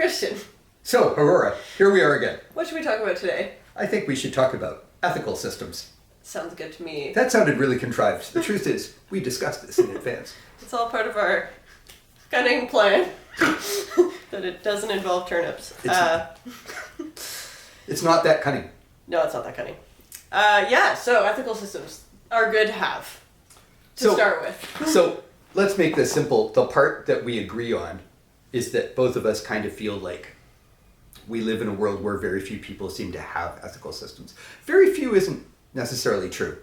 Christian. So, Aurora, here we are again. What should we talk about today? I think we should talk about ethical systems. Sounds good to me. That sounded really contrived. The truth is, we discussed this in advance. It's all part of our cunning plan. That it doesn't involve turnips. It's not that cunning. No, it's not that cunning. So ethical systems are good to have to start with. So, let's make this simple. The part that we agree on is that both of us kind of feel like we live in a world where very few people seem to have ethical systems. Very few isn't necessarily true.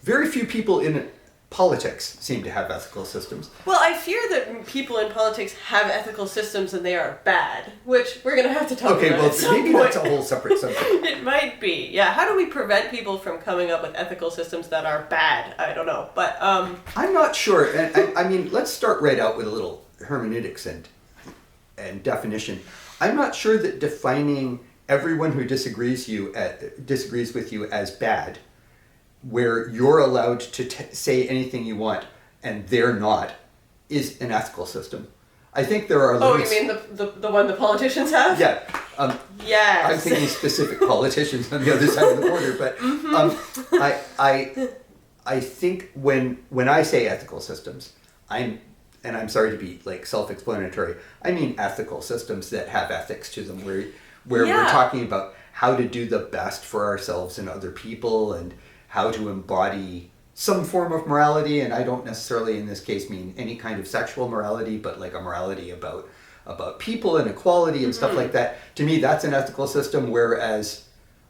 Very few people in politics seem to have ethical systems. Well, I fear that people in politics have ethical systems and they are bad, which we're going to have to talk about at some maybe point. That's a whole separate subject. It might be. Yeah, how do we prevent people from coming up with ethical systems that are bad? I don't know, but I'm not sure. And I mean, let's start right out with a little hermeneutics and definition. I'm not sure that defining everyone who disagrees with you as bad, where you're allowed to say anything you want and they're not, is an ethical system. I think there are limits. Oh, you mean the one the politicians have? Yeah. Yes. I'm thinking specific politicians on the other side of the border, but I think when I say ethical systems, I'm sorry to be like self-explanatory, I mean ethical systems that have ethics to them, where we're talking about how to do the best for ourselves and other people and how to embody some form of morality. And I don't necessarily in this case mean any kind of sexual morality, but like a morality about people and equality and stuff like that. To me, that's an ethical system, whereas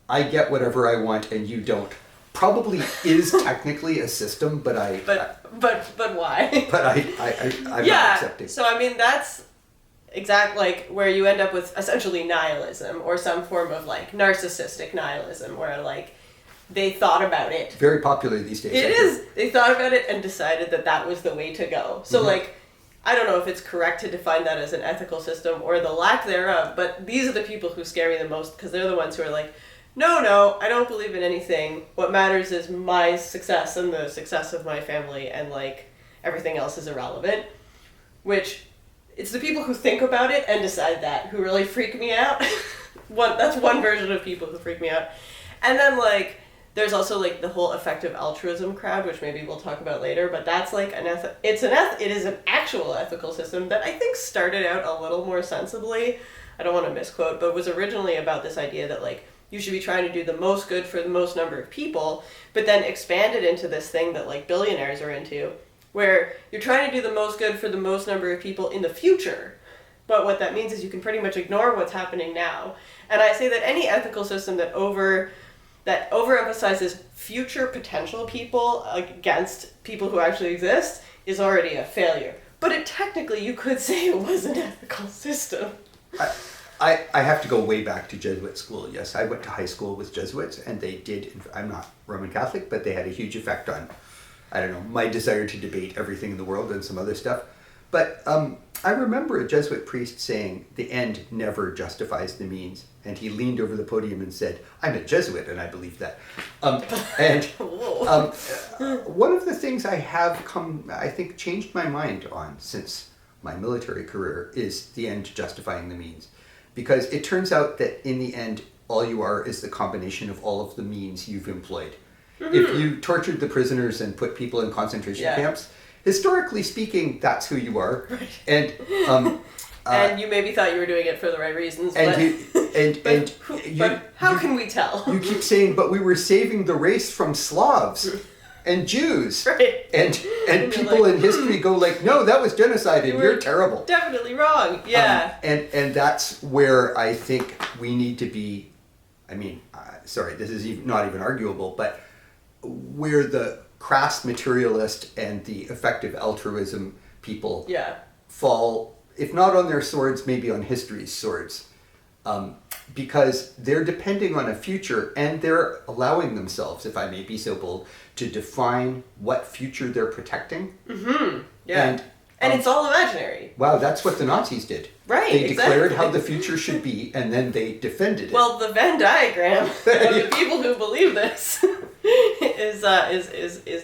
I get whatever I want and you don't probably is technically a system, but why? But I'm not accepting. So I mean that's exact like where you end up with essentially nihilism or some form of like narcissistic nihilism where like they thought about it. Very popular these days. It is. They thought about it and decided that was the way to go. So like I don't know if it's correct to define that as an ethical system or the lack thereof, but these are the people who scare me the most because they're the ones who are like, no, I don't believe in anything. What matters is my success and the success of my family, and like everything else is irrelevant. Which, it's the people who think about it and decide that who really freak me out. That's one version of people who freak me out. And then like, there's also like the whole effective altruism crowd, which maybe we'll talk about later. But that's like it is an actual ethical system that I think started out a little more sensibly. I don't want to misquote, but was originally about this idea that like, you should be trying to do the most good for the most number of people, but then expanded into this thing that like billionaires are into, where you're trying to do the most good for the most number of people in the future. But what that means is you can pretty much ignore what's happening now. And I say that any ethical system that overemphasizes future potential people against people who actually exist is already a failure. But technically you could say it was an ethical system. I have to go way back to Jesuit school. Yes, I went to high school with Jesuits, and they did, I'm not Roman Catholic, but they had a huge effect on, I don't know, my desire to debate everything in the world and some other stuff. But I remember a Jesuit priest saying, the end never justifies the means. And he leaned over the podium and said, I'm a Jesuit, and I believe that. One of the things I think changed my mind on since my military career is the end justifying the means. Because it turns out that in the end, all you are is the combination of all of the means you've employed. Mm-hmm. If you tortured the prisoners and put people in concentration camps, historically speaking, that's who you are. Right. And and you maybe thought you were doing it for the right reasons. But how can we tell? You keep saying, but we were saving the race from Slavs and Jews. Right. And people like, in history go like, no, that was genocide and you're terrible. Definitely wrong. Yeah. And that's where I think we need to be, this is not even arguable, but where the crass materialist and the effective altruism people fall, if not on their swords, maybe on history's swords. Because they're depending on a future and they're allowing themselves, if I may be so bold, to define what future they're protecting. Mm-hmm. Yeah. And it's all imaginary. Wow, that's what the Nazis did. Right, They declared how the future should be and then they defended it. Well, the Venn diagram of the people who believe this is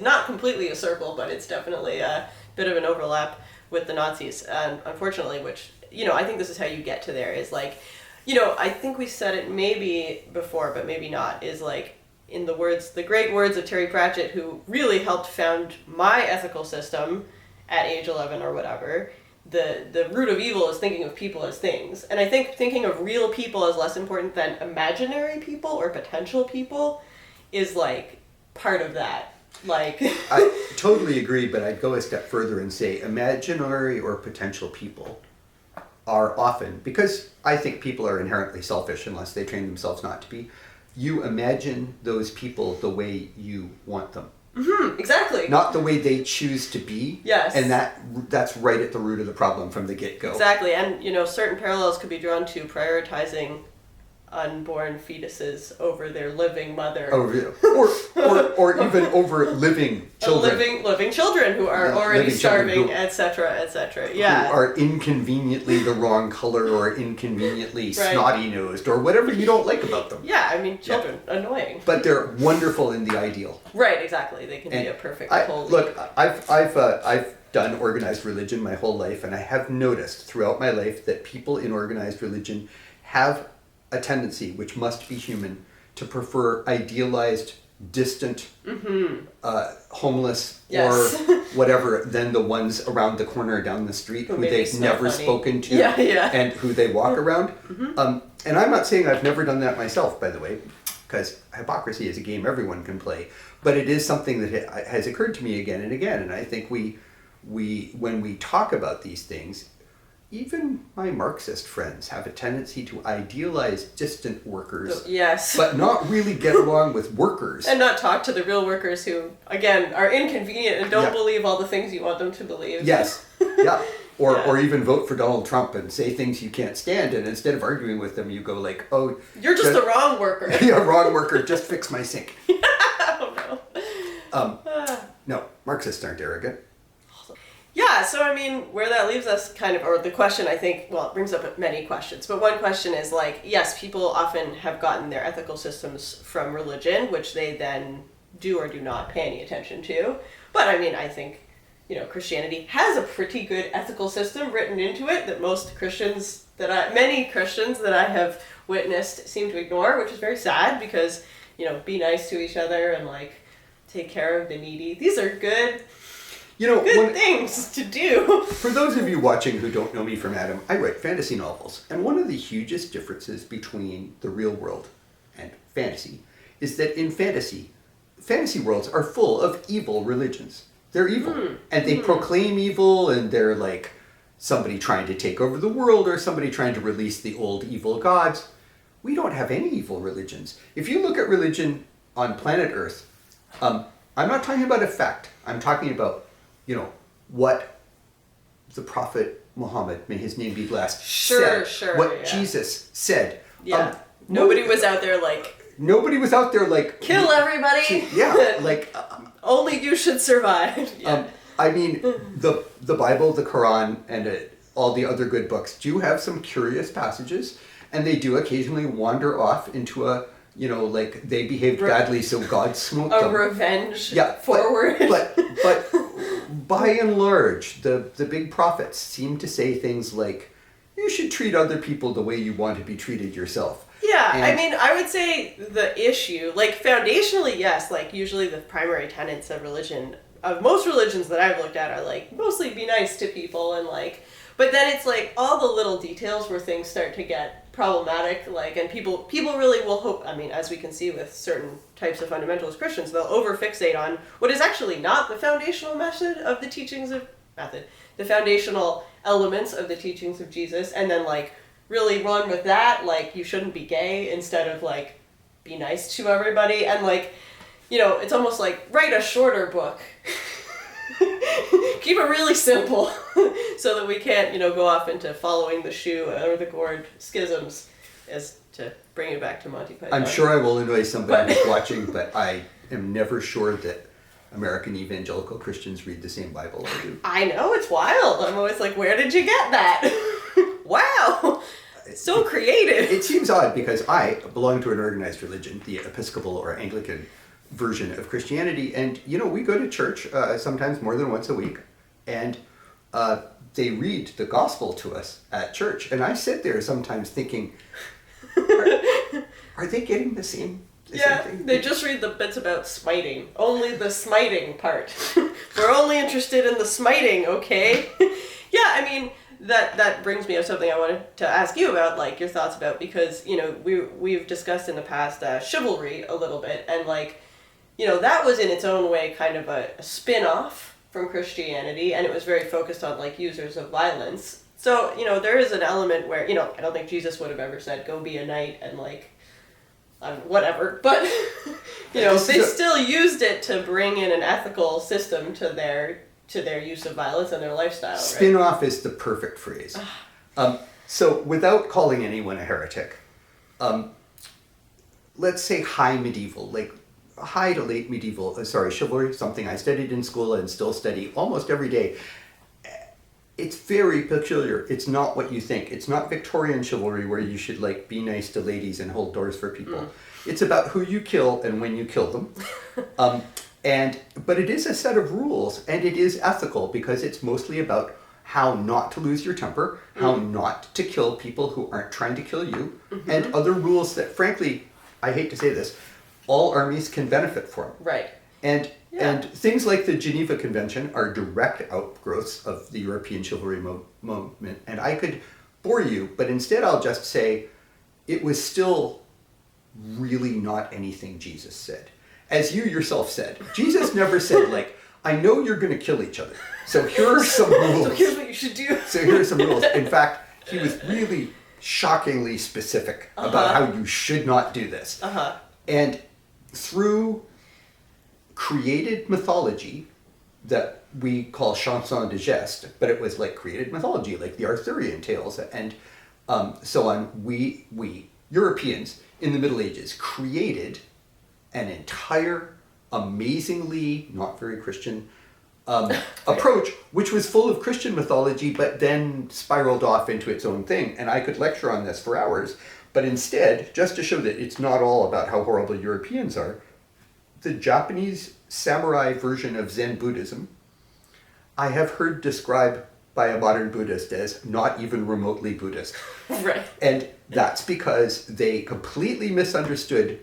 not completely a circle, but it's definitely a bit of an overlap with the Nazis, unfortunately, which I think this is how you get to there, is like, I think we said it maybe before, but maybe not, is like, in the great words of Terry Pratchett, who really helped found my ethical system at age 11 or whatever, the root of evil is thinking of people as things. And I think thinking of real people as less important than imaginary people or potential people is like part of that. Like I totally agree, but I'd go a step further and say imaginary or potential people are often, because I think people are inherently selfish unless they train themselves not to be, you imagine those people the way you want them. Mm-hmm, exactly. Not the way they choose to be. Yes. And that's right at the root of the problem from the get-go. Exactly. And, certain parallels could be drawn to prioritizing unborn fetuses over their living mother. Or even over living children. Living children who are already starving, etc., etc. Yeah. Who are inconveniently the wrong color or inconveniently snotty-nosed or whatever you don't like about them. Yeah, I mean, children, annoying. But they're wonderful in the ideal. Right, exactly. They can be a perfect whole. Look, I've done organized religion my whole life, and I have noticed throughout my life that people in organized religion have a tendency, which must be human, to prefer idealized, distant, homeless, or whatever, than the ones around the corner down the street who they've never spoken to and who they walk around. And I'm not saying I've never done that myself, by the way, because hypocrisy is a game everyone can play. But it is something that has occurred to me again and again. And I think we when we talk about these things, even my Marxist friends have a tendency to idealize distant workers. Yes. But not really get along with workers. And not talk to the real workers who, again, are inconvenient and don't believe all the things you want them to believe. Yes. Yeah. Or even vote for Donald Trump and say things you can't stand, and instead of arguing with them, you go like, oh... You're just the wrong worker. Yeah, wrong worker, just fix my sink. Oh, no. No, Marxists aren't arrogant. Yeah, so I mean, where that leaves us kind of, or the question I think, well, it brings up many questions, but one question is like, yes, people often have gotten their ethical systems from religion, which they then do or do not pay any attention to. But I mean, I think, Christianity has a pretty good ethical system written into it that many Christians that I have witnessed seem to ignore, which is very sad because, be nice to each other and like take care of the needy. These are good things to do. For those of you watching who don't know me from Adam, I write fantasy novels. And one of the hugest differences between the real world and fantasy is that in fantasy worlds are full of evil religions. They're evil. And they proclaim evil, and they're like somebody trying to take over the world or somebody trying to release the old evil gods. We don't have any evil religions. If you look at religion on planet Earth, I'm not talking about a fact. I'm talking about what the Prophet Muhammad, may his name be blessed, said. What Jesus said. Yeah. Nobody was out there like... Kill everybody. Only you should survive. Yeah. I mean, the Bible, the Quran, and all the other good books do have some curious passages, and they do occasionally wander off into a... they behaved badly, so God smote them. A revenge forward. But by and large, the big prophets seem to say things like, you should treat other people the way you want to be treated yourself. Yeah, I mean, I would say the issue, foundationally, yes, usually the primary tenets of religion, of most religions that I've looked at are, mostly be nice to people and, but then it's, all the little details where things start to get problematic, and people really will hope, I mean, as we can see with certain types of fundamentalist Christians, they'll over-fixate on what is actually not the foundational the foundational elements of the teachings of Jesus, and then, really run with that, you shouldn't be gay, instead of, be nice to everybody, and, it's almost write a shorter book. Keep it really simple so that we can't, go off into following the shoe or the gourd schisms, as to bring it back to Monty Python. I'm sure I will annoy somebody who's watching, but I am never sure that American evangelical Christians read the same Bible I do. I know, it's wild. I'm always like, where did you get that? Wow! So creative. It seems odd because I belong to an organized religion, the Episcopal or Anglican version of Christianity, and we go to church sometimes more than once a week, and they read the gospel to us at church. And I sit there sometimes thinking, are they getting the same thing? They just read the bits about smiting. Only the smiting part. We're only interested in the smiting, okay? Yeah, I mean, that brings me up something I wanted to ask you about, like, your thoughts about, because, you know, we've discussed in the past chivalry a little bit, and, like, you know, that was in its own way kind of a spin-off from Christianity, and it was very focused on, like, users of violence. So, you know, there is an element where, you know, I don't think Jesus would have ever said, go be a knight and, like, whatever, but, you know, they still used it to bring in an ethical system to their use of violence and their lifestyle, right? Spin-off is the perfect phrase. So, without calling anyone a heretic, let's say high medieval, like high to late medieval, chivalry, something I studied in school and still study almost every day. It's very peculiar. It's not what you think. It's not Victorian chivalry where you should, like, be nice to ladies and hold doors for people. It's about who you kill and when you kill them. But it is a set of rules, and it is ethical because it's mostly about how not to lose your temper, how not to kill people who aren't trying to kill you, and other rules that, frankly, I hate to say this, all armies can benefit from. Right. And things like the Geneva Convention are direct outgrowths of the European chivalry movement. And I could bore you, but instead I'll just say it was still really not anything Jesus said. As you yourself said, Jesus never said, like, I know you're going to kill each other, so here are some rules. So here's what you should do. So here are some rules. In fact, he was really shockingly specific about how you should not do this. And through created mythology that we call chanson de geste, but it was like created mythology, like the Arthurian tales and so on, we Europeans in the Middle Ages created an entire amazingly not very Christian approach, which was full of Christian mythology, but then spiraled off into its own thing. And I could lecture on this for hours, but instead, just to show that it's not all about how horrible Europeans are, the Japanese samurai version of Zen Buddhism, I have heard described by a modern Buddhist as not even remotely Buddhist. Right. And that's because they completely misunderstood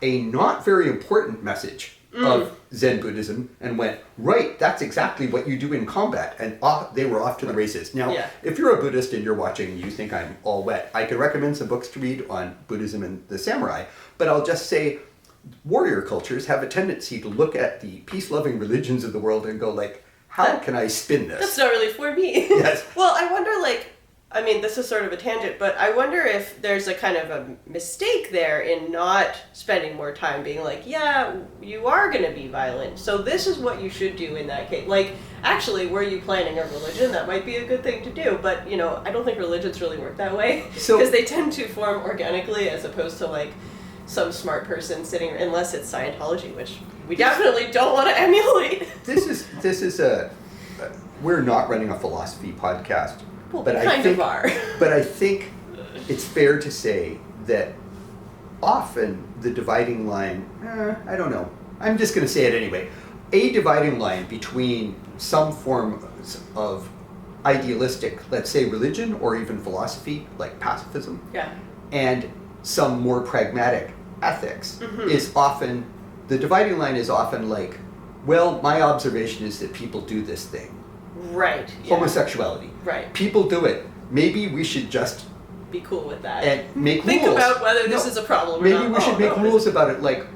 a not very important message of Zen Buddhism and went, right, that's exactly what you do in combat. And they were off to the races. Now, if you're a Buddhist and you're watching and you think I'm all wet, I can recommend some books to read on Buddhism and the samurai. But I'll just say, warrior cultures have a tendency to look at the peace-loving religions of the world and go, like, how can I spin this? That's not really for me. Yes. Well, I wonder, like, I mean, this is sort of a tangent, but I wonder if there's a kind of a mistake there in not spending more time being like, yeah, you are going to be violent, so this is what you should do in that case. Like, actually, were you planning a religion? That might be a good thing to do, but, you know, I don't think religions really work that way, because they tend to form organically as opposed to, like, some smart person sitting, unless it's Scientology, which we definitely don't want to emulate. This is we're not running a philosophy podcast. Well, but I think, but I think it's fair to say that often the dividing line, I don't know, I'm just going to say it anyway, a dividing line between some form of idealistic, let's say religion or even philosophy, like pacifism, and some more pragmatic ethics is often, the dividing line is often like, well, my observation is that people do this thing. Right. Homosexuality. Right. People do it. Maybe we should just be cool with that. And make Think rules. About whether this is a problem or maybe not. Maybe we should make rules about it, like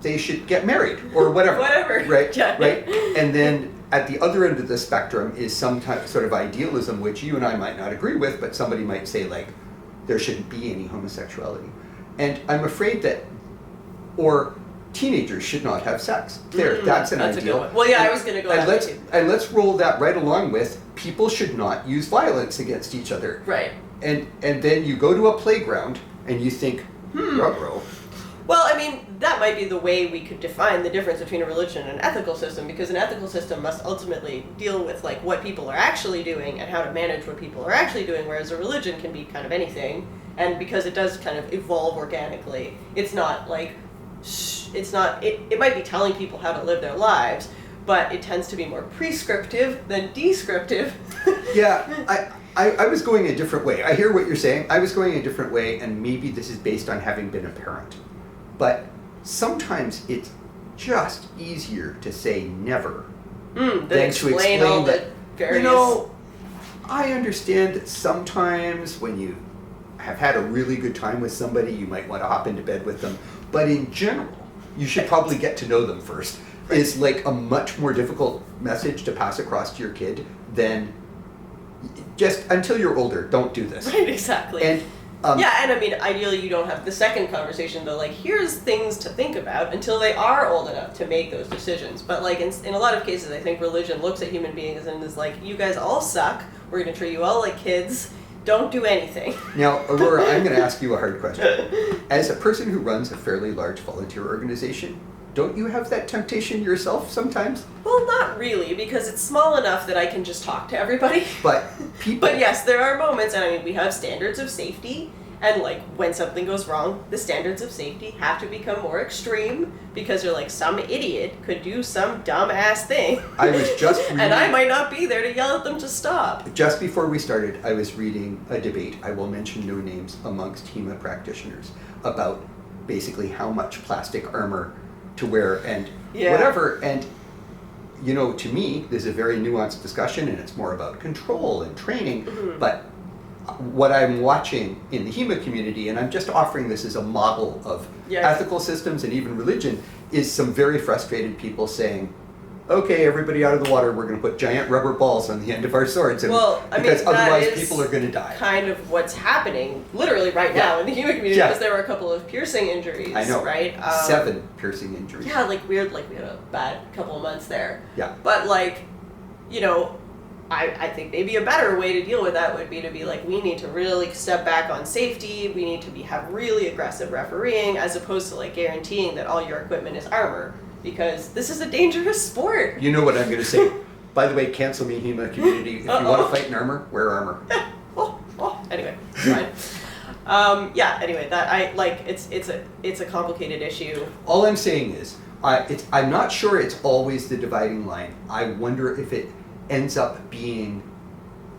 they should get married or whatever. Whatever. Right? Yeah. Right? And then at the other end of the spectrum is some sort of idealism which you and I might not agree with, but somebody might say, like, there shouldn't be any homosexuality. And I'm afraid that, or teenagers should not have sex. That's an that's ideal. A good one. Well, yeah, I was going to go that way too. And let's roll that right along with people should not use violence against each other. Right. And then you go to a playground and you think, ruh-roh. Well, I mean, that might be the way we could define the difference between a religion and an ethical system, because an ethical system must ultimately deal with, like, what people are actually doing and how to manage what people are actually doing, whereas a religion can be kind of anything. And because it does kind of evolve organically, it's not like, it might be telling people how to live their lives, but it tends to be more prescriptive than descriptive. Yeah, I was going a different way. I hear what you're saying. I was going a different way, and maybe this is based on having been a parent. But sometimes it's just easier to say never than to explain all the various... You know, I understand that sometimes when you have had a really good time with somebody, you might want to hop into bed with them. But in general, you should probably get to know them first. Right. It's like a much more difficult message to pass across to your kid than just until you're older, don't do this. Right, exactly. And yeah, and I mean, ideally you don't have the second conversation, though, like, here's things to think about until they are old enough to make those decisions. But, like, in a lot of cases, I think religion looks at human beings and is like, you guys all suck, we're going to treat you all like kids, don't do anything. Now, Aurora, I'm going to ask you a hard question. As a person who runs a fairly large volunteer organization, don't you have that temptation yourself sometimes? Well, not really, because it's small enough that I can just talk to everybody. But people... But yes, there are moments, and I mean, we have standards of safety, and like, when something goes wrong, the standards of safety have to become more extreme, because you're like, some idiot could do some dumb-ass thing. I was just reading... And I might not be there to yell at them to stop. Just before we started, I was reading a debate, I will mention no names, amongst HEMA practitioners, about basically how much plastic armor to wear and whatever, and you know, to me this is a very nuanced discussion, and it's more about control and training. But what I'm watching in the HEMA community, and I'm just offering this as a model of ethical systems and even religion, is some very frustrated people saying, okay, everybody out of the water, we're going to put giant rubber balls on the end of our swords, and because otherwise people are going to die. Kind of what's happening literally right now in the human community, because there were a couple of piercing injuries. I know, right? 7 piercing injuries. Yeah, like weird, like we had a bad couple of months there. Yeah. But like, you know, I think maybe a better way to deal with that would be to be like, we need to really step back on safety, we need to have really aggressive refereeing, as opposed to like guaranteeing that all your equipment is armor. Because this is a dangerous sport. You know what I'm going to say. By the way, cancel me, HEMA community. If you want to fight in armor, wear armor. Anyway, fine. Anyway, that I like. It's a complicated issue. All I'm saying is, I'm not sure it's always the dividing line. I wonder if it ends up being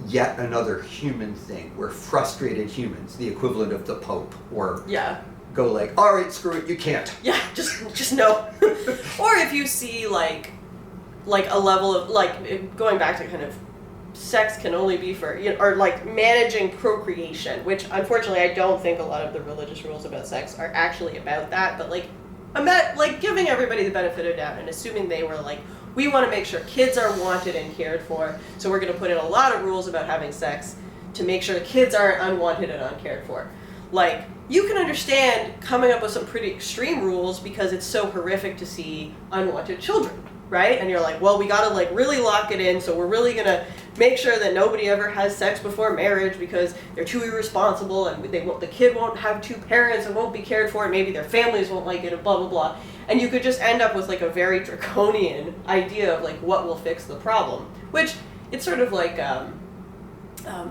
yet another human thing, where frustrated humans, the equivalent of the Pope, or go like, all right, screw it, you can't. Yeah, just no. Or if you see like a level of like going back to kind of sex can only be for, you know, or like managing procreation, which unfortunately I don't think a lot of the religious rules about sex are actually about that, but like giving everybody the benefit of doubt and assuming they were like, we want to make sure kids are wanted and cared for, so we're going to put in a lot of rules about having sex to make sure kids aren't unwanted and uncared for. Like, you can understand coming up with some pretty extreme rules because it's so horrific to see unwanted children, right? And you're like, well, we gotta like really lock it in, so we're really gonna make sure that nobody ever has sex before marriage because they're too irresponsible, and the kid won't have 2 parents and won't be cared for, and maybe their families won't like it, and blah blah blah. And you could just end up with like a very draconian idea of like what will fix the problem, which it's sort of like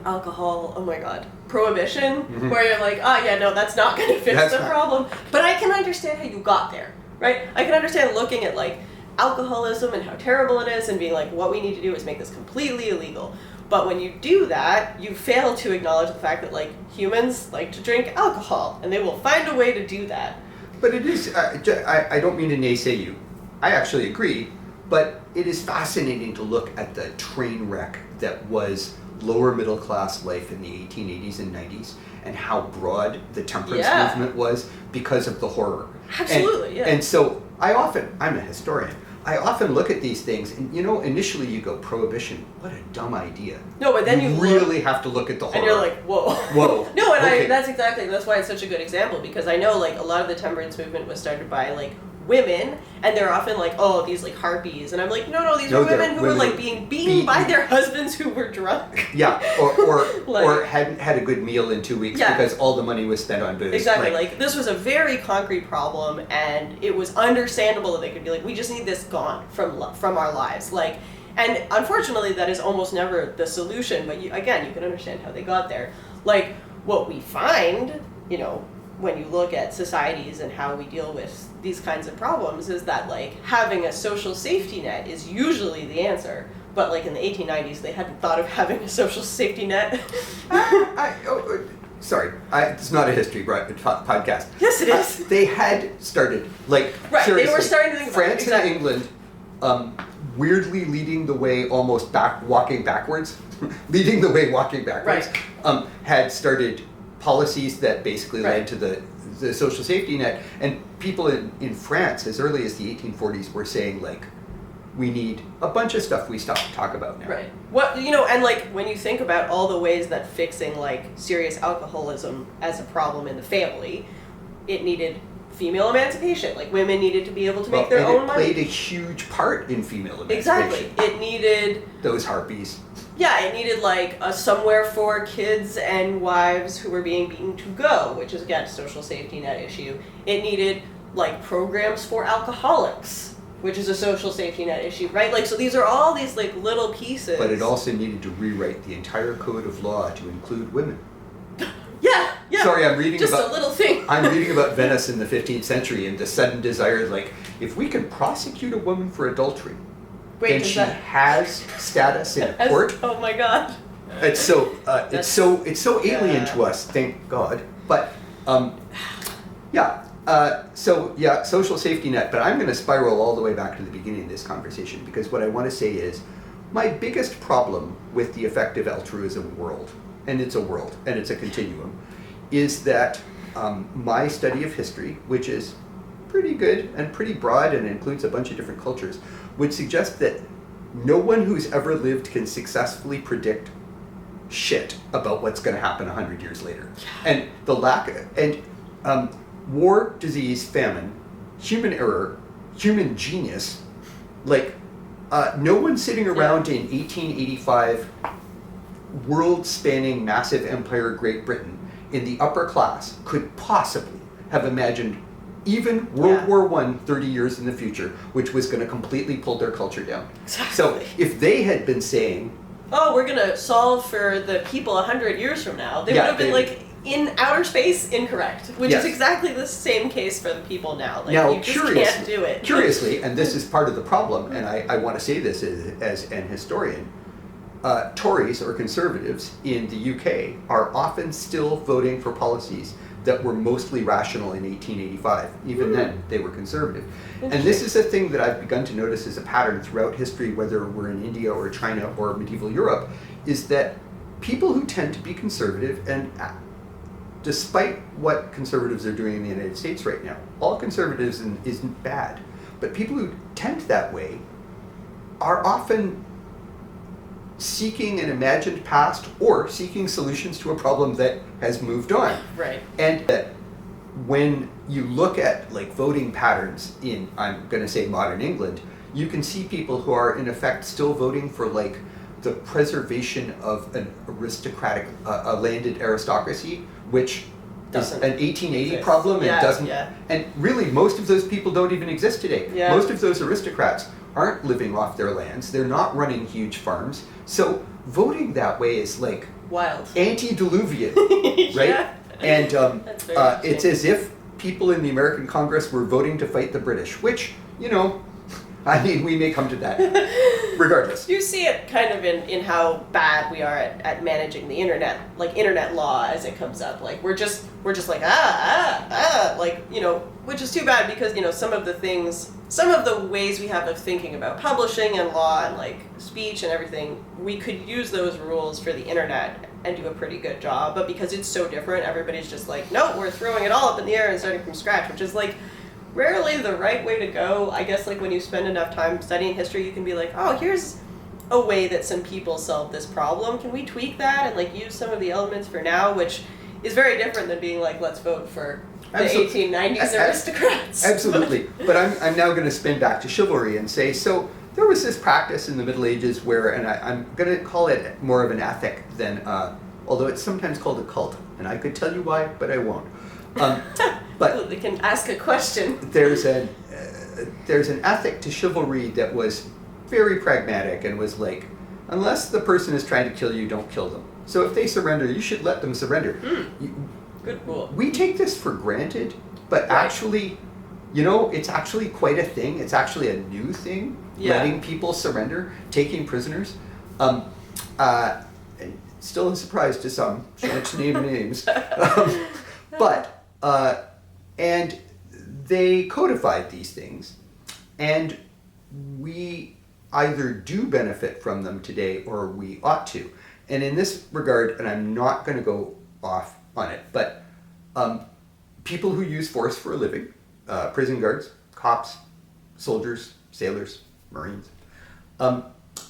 alcohol, oh my god, prohibition, where you're like, no, that's not going to fix the problem. But I can understand how you got there, right? I can understand looking at like alcoholism and how terrible it is and being like, what we need to do is make this completely illegal. But when you do that, you fail to acknowledge the fact that like humans like to drink alcohol, and they will find a way to do that. But it is, I don't mean to naysay you. I actually agree, but it is fascinating to look at the train wreck that was lower middle class life in the 1880s and 90s, and how broad the temperance movement was because of the horror. Absolutely, and so I'm a historian, I often look at these things, and you know, initially you go, prohibition, what a dumb idea. No, but then you really have to look at the horror. And you're like, whoa. Whoa. No, and that's why it's such a good example, because I know like a lot of the temperance movement was started by like women, and they're often like, oh, these like harpies, and I'm like, no, these are women who were like being beaten by their husbands who were drunk. Yeah, or hadn't had a good meal in 2 weeks because all the money was spent on booze. Exactly, like this was a very concrete problem, and it was understandable that they could be like, we just need this gone from our lives, like, and unfortunately that is almost never the solution, but you can understand how they got there. Like, what we find, you know, when you look at societies and how we deal with these kinds of problems is that like having a social safety net is usually the answer. But like in the 1890s, they hadn't thought of having a social safety net. Sorry, it's not a history podcast. Yes, it is. They had started, like, right, seriously, they were starting to think about France and England, weirdly leading the way, almost walking backwards, right. Had started policies that basically led to the social safety net. And people in France, as early as the 1840s, were saying, like, we need a bunch of stuff we talk about now. Right. What, and like when you think about all the ways that fixing like serious alcoholism as a problem in the family, it needed female emancipation. Like women needed to be able to make their own money. It played a huge part in female emancipation. Exactly. It needed those harpies. Yeah, it needed like a somewhere for kids and wives who were being beaten to go, which is again a social safety net issue. It needed like programs for alcoholics, which is a social safety net issue, right? Like, so these are all these like little pieces. But it also needed to rewrite the entire code of law to include women. Yeah. Sorry, I'm reading just about... a little thing. I'm reading about Venice in the 15th century and the sudden desire, like, if we can prosecute a woman for adultery, then she has status in court. Oh my God. It's so alien to us, thank God. But, social safety net, but I'm going to spiral all the way back to the beginning of this conversation, because what I want to say is my biggest problem with the effective altruism world, and it's a world, and it's a continuum, is that my study of history, which is pretty good and pretty broad and includes a bunch of different cultures, would suggest that no one who's ever lived can successfully predict shit about what's going to happen 100 years later. And the lack of, war, disease, famine, human error, human genius, like, no one sitting around in 1885 world-spanning massive empire Great Britain in the upper class could possibly have imagined even World War I 30 years in the future, which was going to completely pull their culture down. Exactly. So if they had been saying, oh, we're going to solve for the people 100 years from now, they would have been like, in outer space, incorrect, which is exactly the same case for the people now. Like, now, you just can't do it. Curiously, and this is part of the problem, and I want to say this as an historian, Tories or Conservatives in the UK are often still voting for policies that were mostly rational in 1885. Even then, they were conservative. And this is a thing that I've begun to notice as a pattern throughout history, whether we're in India or China or medieval Europe, is that people who tend to be conservative, and despite what conservatives are doing in the United States right now, all conservatism isn't bad, but people who tend that way are often seeking an imagined past or seeking solutions to a problem that has moved on. Right. And that when you look at like voting patterns in, I'm going to say modern England, you can see people who are in effect still voting for like the preservation of an aristocratic, a landed aristocracy, which is an 1880 problem and doesn't. Yeah. And really, most of those people don't even exist today. Yeah. Most of those aristocrats aren't living off their lands. They're not running huge farms. So voting that way is like wild, antediluvian, right? Yeah. And it's as if people in the American Congress were voting to fight the British, which, you know, I mean, we may come to that regardless. You see it kind of in how bad we are at managing the internet, like internet law as it comes up. Like we're just like, like, you know, which is too bad because, you know, some of the ways we have of thinking about publishing and law and like speech and everything, we could use those rules for the internet and do a pretty good job. But because it's so different, everybody's just like, no, we're throwing it all up in the air and starting from scratch, which is like rarely the right way to go. I guess like when you spend enough time studying history, you can be like, oh, here's a way that some people solved this problem. Can we tweak that and like use some of the elements for now, which is very different than being like, let's vote for the 1890s aristocrats. Absolutely. But I'm now going to spin back to chivalry and say, so there was this practice in the Middle Ages where, and I'm going to call it more of an ethic than, although it's sometimes called a cult, and I could tell you why, but I won't. But they can ask a question. There's an ethic to chivalry that was very pragmatic and was like, unless the person is trying to kill you, don't kill them. So if they surrender, you should let them surrender. Good rule. We take this for granted, but actually, it's actually quite a thing. It's actually a new thing, letting people surrender, taking prisoners. And still a surprise to some, shan't name names. And they codified these things, and we either do benefit from them today or we ought to. And in this regard, and I'm not going to go off on it, but people who use force for a living, prison guards, cops, soldiers, sailors, Marines,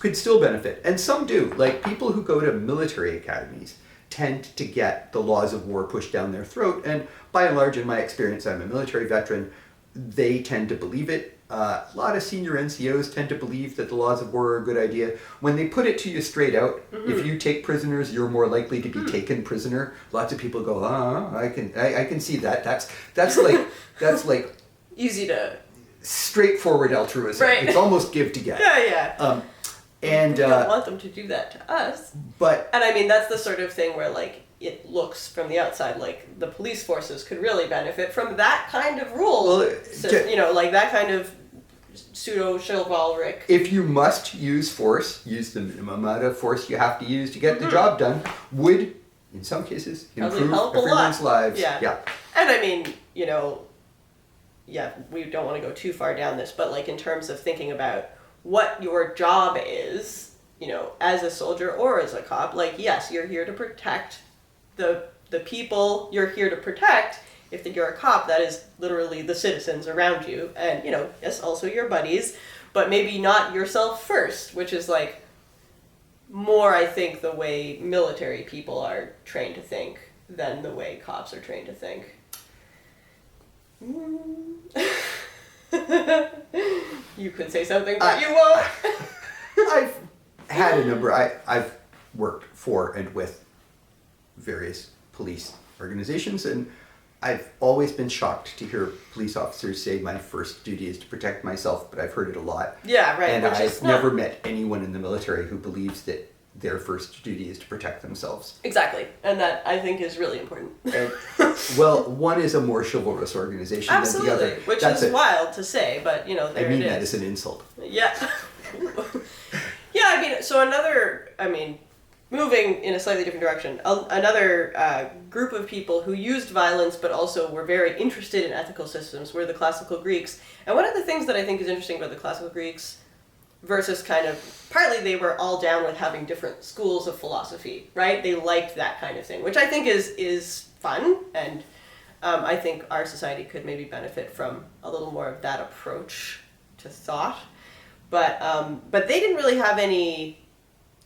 could still benefit. And some do. Like people who go to military academies tend to get the laws of war pushed down their throat. And by and large, in my experience, I'm a military veteran, they tend to believe it. A lot of senior NCOs tend to believe that the laws of war are a good idea. When they put it to you straight out, if you take prisoners, you're more likely to be taken prisoner. Lots of people go, I can see that. That's like easy to straightforward altruism. Right. It's almost give to get. Yeah. And we don't want them to do that to us. And I mean, that's the sort of thing where like it looks from the outside like the police forces could really benefit from that kind of rule. Well, like that kind of pseudo-chivalric. If you must use force, use the minimum amount of force you have to use to get the job done, would, in some cases, improve everyone's lives. Yeah. And I mean, we don't want to go too far down this, but like in terms of thinking about what your job is, as a soldier or as a cop, like, yes, you're here to protect the people you're here to protect. If you're a cop, that is literally the citizens around you, and yes, also your buddies, but maybe not yourself first, which is like more, I think, the way military people are trained to think than the way cops are trained to think. You could say something, but you won't. I've had a number. I've worked for and with various police organizations, and I've always been shocked to hear police officers say my first duty is to protect myself, but I've heard it a lot. Yeah, right. And I've never met anyone in the military who believes that their first duty is to protect themselves. Exactly. And that, I think, is really important. And, one is a more chivalrous organization than the other. Which is wild to say, but, there I mean it is. that as an insult. Yeah. Moving in a slightly different direction, another group of people who used violence but also were very interested in ethical systems were the classical Greeks. And one of the things that I think is interesting about the classical Greeks versus partly they were all down with having different schools of philosophy, right? They liked that kind of thing, which I think is fun, and I think our society could maybe benefit from a little more of that approach to thought. But they didn't really have any.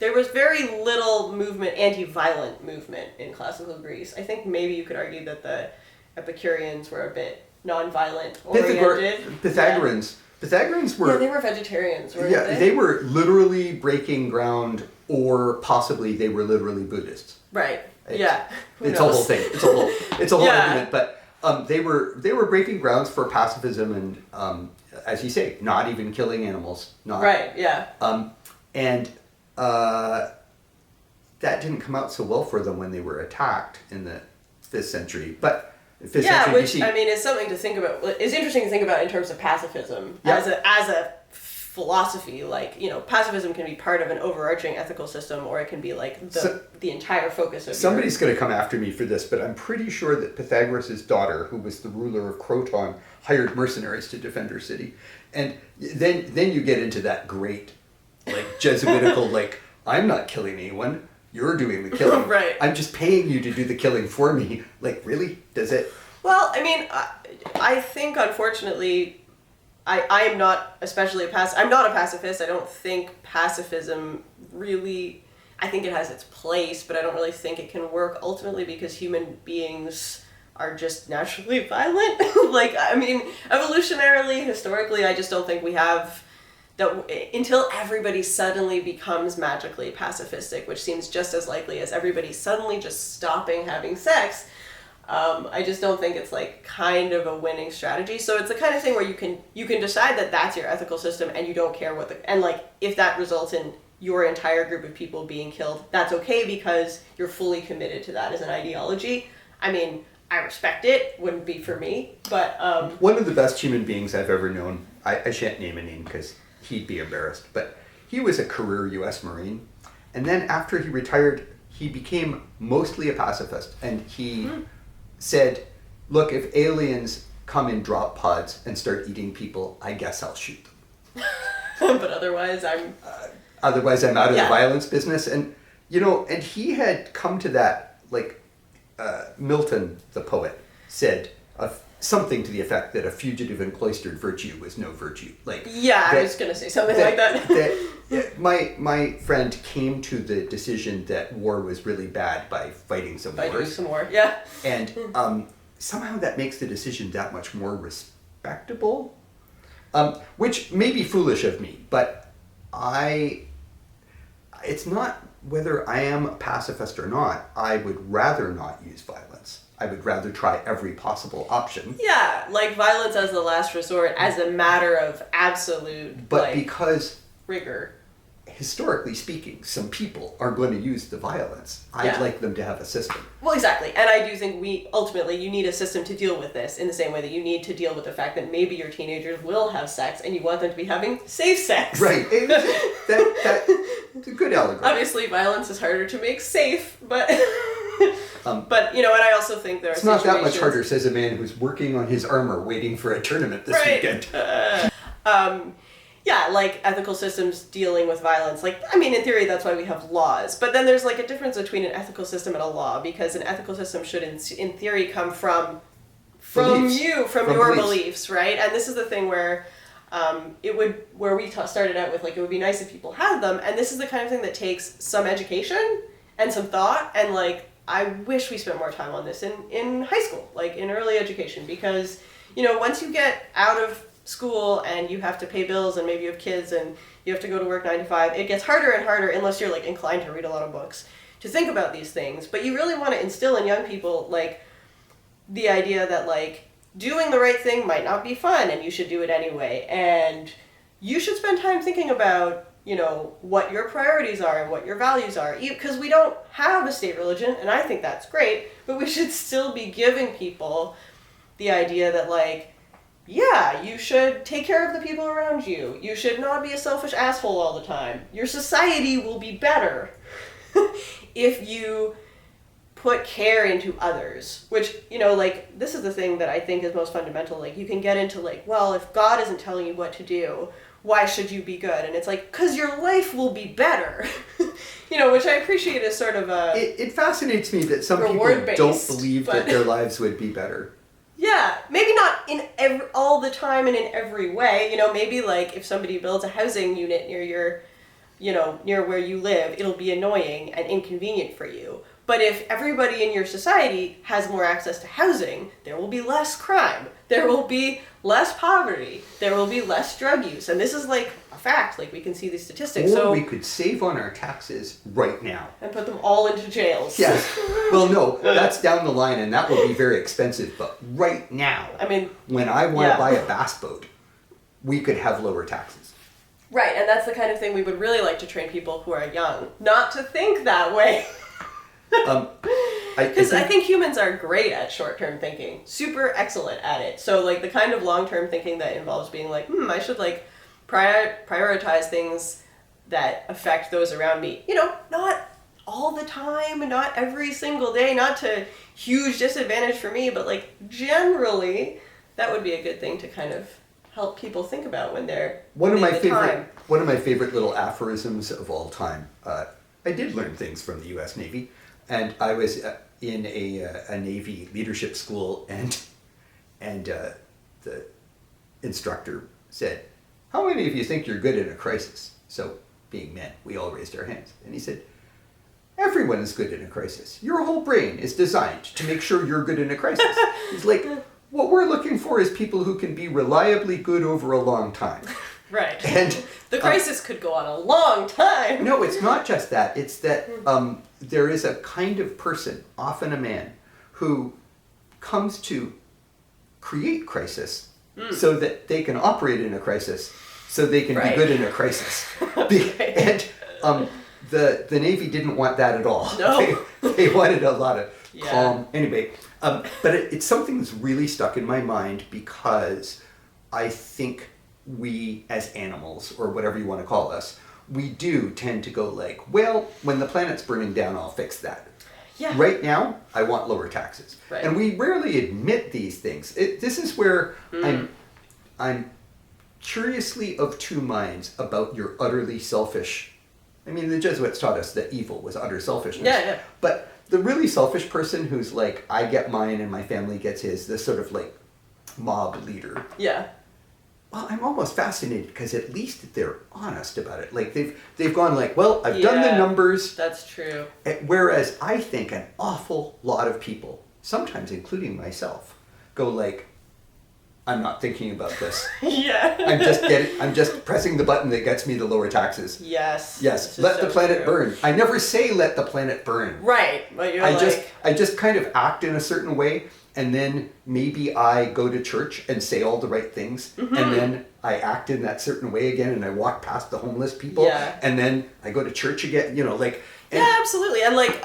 There was very little anti-violent movement in classical Greece. I think maybe you could argue that the Epicureans were a bit non-violent oriented. Pythagoreans were... Yeah, they were vegetarians, weren't they? They were literally breaking ground, or possibly they were literally Buddhists. Right, It's a whole thing. It's a whole argument, but they were breaking grounds for pacifism and, as you say, not even killing animals. Right, yeah. And that didn't come out so well for them when they were attacked in the 5th century. But 5th century BC, I mean, is something to think about. It's interesting to think about in terms of pacifism as a philosophy. Like, pacifism can be part of an overarching ethical system, or it can be like the entire focus of. Somebody's going to come after me for this, but I'm pretty sure that Pythagoras' daughter, who was the ruler of Croton, hired mercenaries to defend her city, and then you get into that great, like, Jesuitical, like, I'm not killing anyone, you're doing the killing. Right. I'm just paying you to do the killing for me. Like, really? Does it? Well, I mean, I think, unfortunately, I am not especially I'm not a pacifist. I don't think pacifism really, I think it has its place, but I don't really think it can work ultimately because human beings are just naturally violent. Like, I mean, evolutionarily, historically, I just don't think we have that until everybody suddenly becomes magically pacifistic, which seems just as likely as everybody suddenly just stopping having sex. I just don't think it's like kind of a winning strategy. So it's the kind of thing where you can decide that that's your ethical system and you don't care and like if that results in your entire group of people being killed, that's okay because you're fully committed to that as an ideology. I mean, I respect it. Wouldn't be for me, but one of the best human beings I've ever known. I shan't name a name because he'd be embarrassed, but he was a career U.S. Marine, and then after he retired, he became mostly a pacifist, and he said, "Look, if aliens come in drop pods and start eating people, I guess I'll shoot them." But otherwise, I'm out of the violence business, and and he had come to that, like Milton, the poet, said something to the effect that a fugitive and cloistered virtue was no virtue. Like I was gonna say something like that. My friend came to the decision that war was really bad by fighting some wars. By doing some more, yeah. And somehow that makes the decision that much more respectable, which may be foolish of me, but it's not whether I am a pacifist or not. I would rather not use violence. I would rather try every possible option. Yeah, like violence as the last resort, as a matter of absolute, but because rigor. Historically speaking, some people are going to use the violence. I'd like them to have a system. Well, exactly. And I do think you need a system to deal with this in the same way that you need to deal with the fact that maybe your teenagers will have sex and you want them to be having safe sex. Right. That's a good allegory. Obviously, violence is harder to make safe, but... but, and I also think there are It's not that much harder, says a man who's working on his armor waiting for a tournament this weekend. Yeah, like ethical systems dealing with violence. Like, I mean, in theory, that's why we have laws. But then there's like a difference between an ethical system and a law, because an ethical system should, in theory, come from your beliefs, right? And this is the thing where we started out with, like, it would be nice if people had them. And this is the kind of thing that takes some education and some thought. And, like, I wish we spent more time on this in high school, like in early education, because, once you get out of school and you have to pay bills and maybe you have kids and you have to go to work 9 to 5, it gets harder and harder, unless you're like inclined to read a lot of books, to think about these things. But you really want to instill in young people like the idea that like doing the right thing might not be fun and you should do it anyway, and you should spend time thinking about what your priorities are and what your values are, because we don't have a state religion, and I think that's great, but we should still be giving people the idea that like, yeah, you should take care of the people around you. You should not be a selfish asshole all the time. Your society will be better if you put care into others. Which, like, this is the thing that I think is most fundamental. Like, you can get into, like, well, if God isn't telling you what to do, why should you be good? And it's like, because your life will be better. Which I appreciate as sort of a... It fascinates me that some people don't believe that their lives would be better. Yeah, maybe not in all the time and in every way. Maybe like if somebody builds a housing unit near your, near where you live, it'll be annoying and inconvenient for you. But if everybody in your society has more access to housing, there will be less crime. There will be less poverty. There will be less drug use. And this is like a fact. Like we can see these statistics. Or we could save on our taxes right now. And put them all into jails. Yes. Well, no, that's down the line and that will be very expensive. But right now, I mean, when I want to buy a bass boat, we could have lower taxes. Right. And that's the kind of thing we would really like to train people who are young not to think that way. Because I think humans are great at short-term thinking, super excellent at it. So like the kind of long-term thinking that involves being like, I should like prioritize things that affect those around me. Not all the time and not every single day, not to huge disadvantage for me, but like generally that would be a good thing to kind of help people think about when they're one of my favorite little aphorisms of all time. I did learn things from the U.S. Navy. And I was in a Navy leadership school, and the instructor said, "How many of you think you're good in a crisis?" So, being men, we all raised our hands. And he said, "Everyone is good in a crisis. Your whole brain is designed to make sure you're good in a crisis." He's like, "What we're looking for is people who can be reliably good over a long time." Right. And the crisis could go on a long time. No, it's not just that. It's that there is a kind of person, often a man, who comes to create crisis so that they can operate in a crisis, so they can be good in a crisis. And the Navy didn't want that at all. No. They wanted a lot of calm. Anyway, but it's something that's really stuck in my mind because I think we as animals, or whatever you want to call us, we do tend to go like, well, when the planet's burning down, I'll fix that. Yeah. Right now, I want lower taxes. Right. And we rarely admit these things. This is where I'm curiously of two minds about your utterly selfish. I mean, the Jesuits taught us that evil was utter selfishness. Yeah. But the really selfish person who's like, I get mine and my family gets his, this sort of like mob leader. Yeah. Well, I'm almost fascinated because at least they're honest about it. Like they've gone like, well, I've done the numbers. That's true. Whereas I think an awful lot of people, sometimes including myself, go like, I'm not thinking about this. Yeah. I'm just pressing the button that gets me the lower taxes. Yes. Let the planet burn. I never say let the planet burn. Right. But you're I just kind of act in a certain way. And then maybe I go to church and say all the right things. And then I act in that certain way again and I walk past the homeless people. Yeah. And then I go to church again, like... Yeah, absolutely. And like,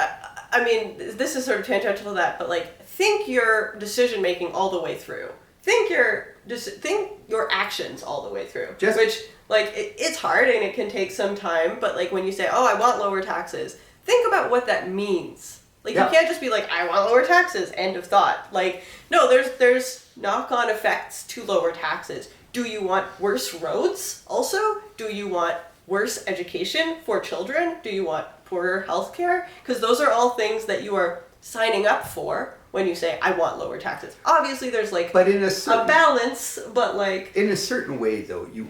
I mean, this is sort of tangential to that, but like, think your decision making all the way through. Think your actions all the way through. Which, like, it's hard and it can take some time, but like when you say, oh, I want lower taxes, think about what that means. Like, you can't just be like, I want lower taxes, end of thought. Like, no, there's knock-on effects to lower taxes. Do you want worse roads also? Do you want worse education for children? Do you want poorer healthcare? Because those are all things that you are signing up for when you say, I want lower taxes. Obviously, there's like but in a balance, but like... In a certain way, though, you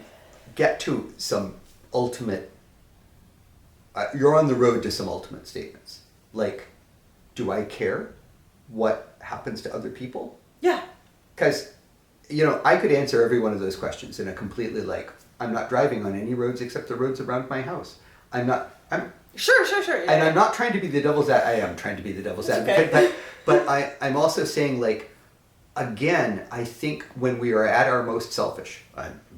get to some ultimate... you're on the road to some ultimate statements. Like... Do I care what happens to other people? Yeah. Because, I could answer every one of those questions in a completely like, I'm not driving on any roads except the roads around my house. Sure. Yeah, and I'm not trying to be the devil's advocate. I am trying to be the devil's advocate. Okay. But I'm also saying, like, again, I think when we are at our most selfish,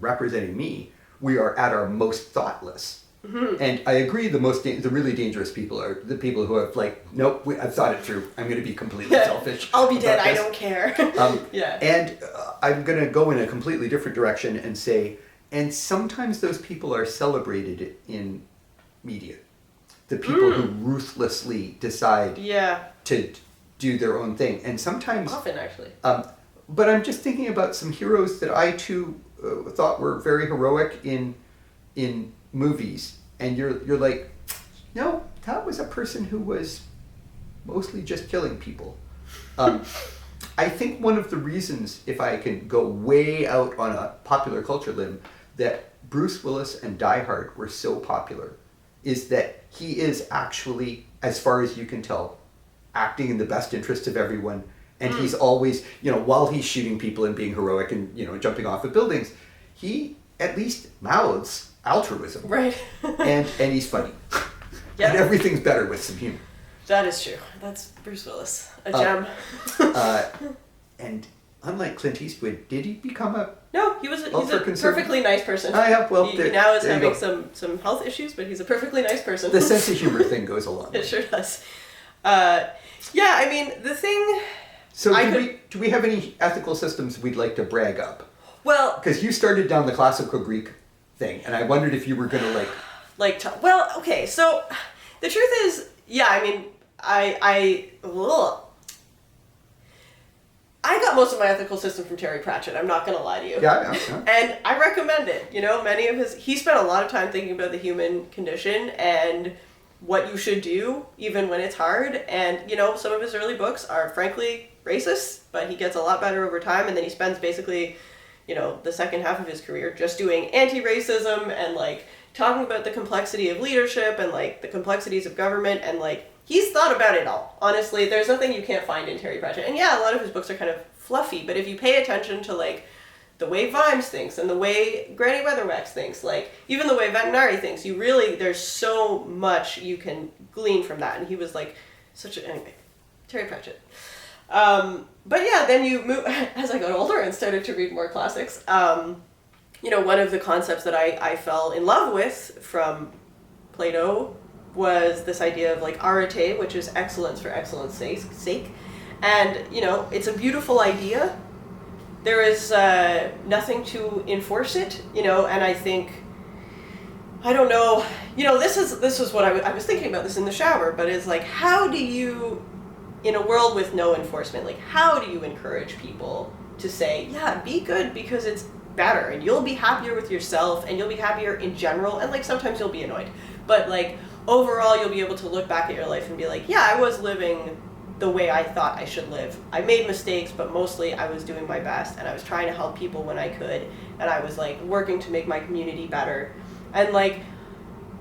representing me, we are at our most thoughtless. Mm-hmm. And I agree the really dangerous people are the people who are like, nope, I've thought it through. I'm going to be completely selfish. I'll be dead. I don't care. Yeah. And I'm going to go in a completely different direction and say, and sometimes those people are celebrated in media. The people who ruthlessly decide to do their own thing. And sometimes... Often, actually. But I'm just thinking about some heroes that I, too, thought were very heroic in movies, and you're like, no, that was a person who was mostly just killing people. I think one of the reasons, if I can go way out on a popular culture limb, that Bruce Willis and Die Hard were so popular is that he is actually, as far as you can tell, acting in the best interest of everyone, and he's always, while he's shooting people and being heroic and, jumping off of buildings, he at least mouths altruism. Right. and he's funny. Yeah. And everything's better with some humor. That is true. That's Bruce Willis. A gem. And unlike Clint Eastwood, did he become a... No, he's a perfectly nice person. He now is having some health issues, but he's a perfectly nice person. The sense of humor thing goes along. It sure does. I mean, the thing... So do we have any ethical systems we'd like to brag up? Well... Because you started down the classical Greek thing, and I wondered if you were going to okay, so the truth is, I mean, I got most of my ethical system from Terry Pratchett, I'm not going to lie to you. Yeah. And I recommend it. He spent a lot of time thinking about the human condition and what you should do, even when it's hard. And, some of his early books are frankly racist, but he gets a lot better over time, and then he spends basically... the second half of his career just doing anti-racism and, like, talking about the complexity of leadership and, like, the complexities of government and, like, he's thought about it all. Honestly, there's nothing you can't find in Terry Pratchett. And a lot of his books are kind of fluffy, but if you pay attention to, like, the way Vimes thinks and the way Granny Weatherwax thinks, like, even the way Vetinari thinks, there's so much you can glean from that. And he was, like, anyway, Terry Pratchett. Then you move, as I got older and started to read more classics, one of the concepts that I fell in love with from Plato, was this idea of like arete, which is excellence for excellence sake. And, you know, it's a beautiful idea. There is nothing to enforce it, you know, and I think, I don't know, you know, this is what I was thinking about this in the shower, but it's like, how do you, in a world with no enforcement, like, how do you encourage people to say, yeah, be good because it's better, and you'll be happier with yourself, and you'll be happier in general, and like sometimes you'll be annoyed, but like overall you'll be able to look back at your life and be like, yeah, I was living the way I thought I should live. I made mistakes, but mostly I was doing my best, and I was trying to help people when I could, and I was like working to make my community better. And like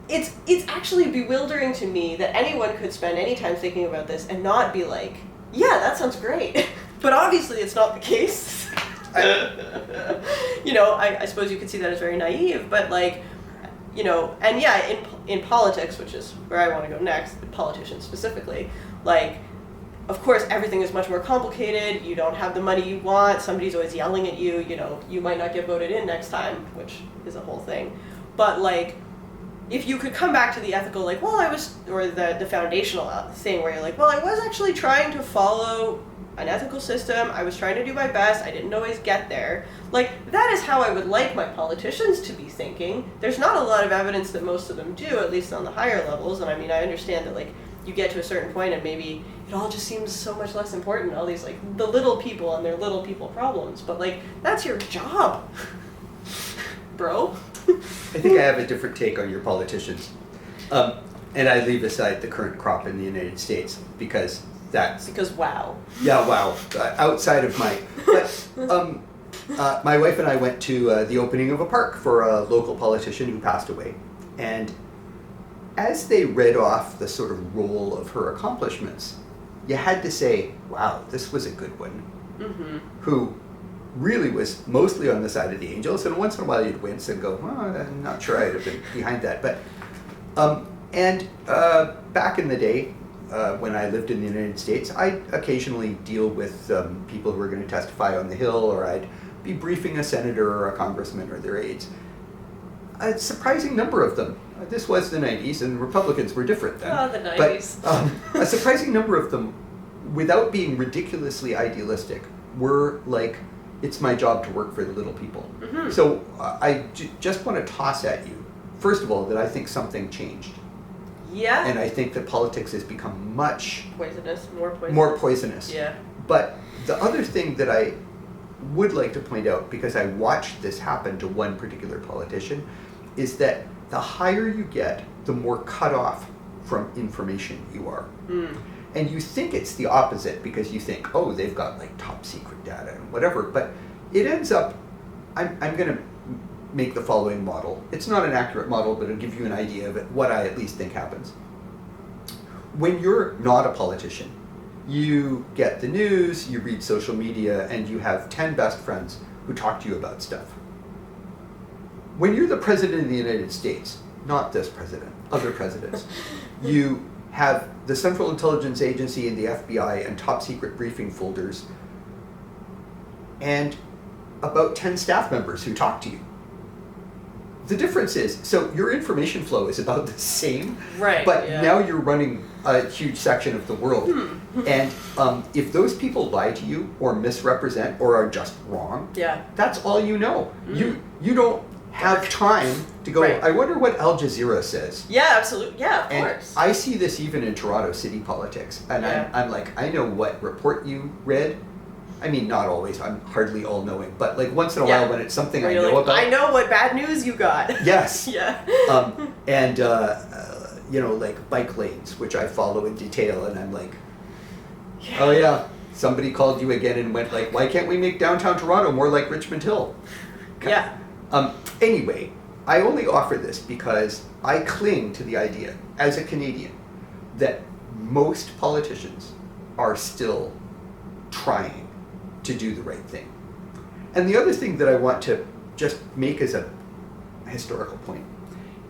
it's actually bewildering to me that anyone could spend any time thinking about this and not be like, yeah, that sounds great. But obviously it's not the case. You know, I suppose you could see that as very naive, but like, you know, and yeah, in politics, which is where I want to go next, politicians specifically, like, of course, everything is much more complicated. You don't have the money you want. Somebody's always yelling at you. You know, you might not get voted in next time, which is a whole thing. But like, if you could come back to the ethical, like, well, I was, or the foundational thing where you're like, well, I was actually trying to follow an ethical system. I was trying to do my best. I didn't always get there. Like, that is how I would like my politicians to be thinking. There's not a lot of evidence that most of them do, at least on the higher levels. And I mean, I understand that, like, you get to a certain point and maybe it all just seems so much less important, all these, like, the little people and their little people problems. But, like, that's your job, bro. I think I have a different take on your politicians. And I leave aside the current crop in the United States because that's... Because wow. Yeah, wow. Outside of my... But my wife and I went to the opening of a park for a local politician who passed away. And as they read off the sort of roll of her accomplishments, you had to say, wow, this was a good one. Mm-hmm. Who really was mostly on the side of the angels, and once in a while you'd wince and go, well, I'm not sure I'd have been behind that. But back in the day, when I lived in the United States, I'd occasionally deal with people who were going to testify on the Hill, or I'd be briefing a senator or a congressman or their aides. A surprising number of them. This was the 90s, and Republicans were different then. Oh, the 90s. But a surprising number of them, without being ridiculously idealistic, were like, it's my job to work for the little people. Mm-hmm. So I just want to toss at you, first of all, that I think something changed. Yeah. And I think that politics has become much... More poisonous. Yeah. But the other thing that I would like to point out, because I watched this happen to one particular politician, is that the higher you get, the more cut off from information you are. Mm. And you think it's the opposite because you think, oh, they've got like top secret data and whatever, but it ends up, I'm going to make the following model. It's not an accurate model, but it'll give you an idea of it, what I at least think happens. When you're not a politician, you get the news, you read social media, and you have 10 best friends who talk to you about stuff. When you're the president of the United States, not this president, other presidents, you have the Central Intelligence Agency and the FBI and top secret briefing folders and about 10 staff members who talk to you. The difference is, so your information flow is about the same, right? But now you're running a huge section of the world. And if those people lie to you or misrepresent or are just wrong, that's all you know. You don't have time to go, I wonder what Al Jazeera says. Yeah, absolutely. Yeah, of course. I see this even in Toronto city politics. And I'm like, I know what report you read. I mean, not always. I'm hardly all-knowing. But like once in a while when it's something I know about. I know what bad news you got. Yes. Yeah. And, you know, like bike lanes, which I follow in detail. And I'm like, oh yeah, somebody called you again and went like, why can't we make downtown Toronto more like Richmond Hill? Yeah. Anyway, I only offer this because I cling to the idea, as a Canadian, that most politicians are still trying to do the right thing. And the other thing that I want to just make as a historical point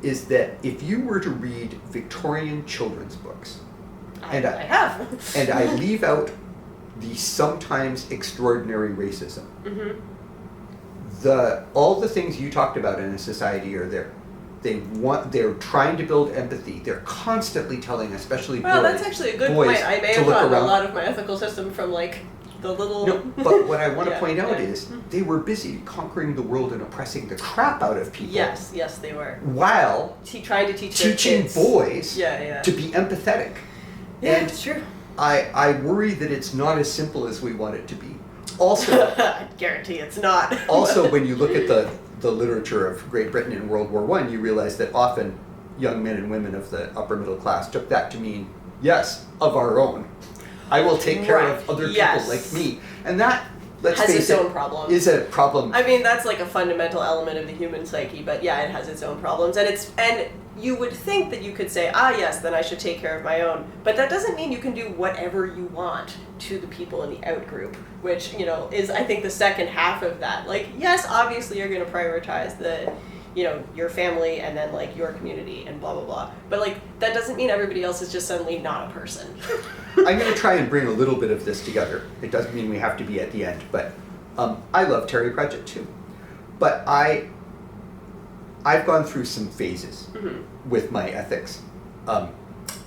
is that if you were to read Victorian children's books, I have, and I leave out the sometimes extraordinary racism, all the things you talked about in a society are there. They're trying to build empathy. They're constantly telling, especially well, boys. That's actually a good boys point. I may to have look gotten around. a lot of my ethical system from like the little. No, but what I want to point out yeah. is they were busy conquering the world and oppressing the crap out of people. Yes, they were. While Trying to teach their teaching kids. boys Yeah. to be empathetic. Yeah, And it's true. I worry that it's not as simple as we want it to be. Also, I guarantee it's not. also when you look at the literature of Great Britain in World War I, you realize that often young men and women of the upper middle class took that to mean, yes, of our own. I will take care of other people like me. And that, let's has face its it, own problem. is a problem. I mean, that's like a fundamental element of the human psyche, but yeah, it has its own problems. And you would think that you could say, yes, then I should take care of my own. But that doesn't mean you can do whatever you want to the people in the out group, which, is, I think, the second half of that. Like, yes, obviously you're going to prioritize your family and then, like, your community and blah, blah, blah. But, like, that doesn't mean everybody else is just suddenly not a person. I'm going to try and bring a little bit of this together. It doesn't mean we have to be at the end, but I love Terry Pratchett too. But I've gone through some phases with my ethics.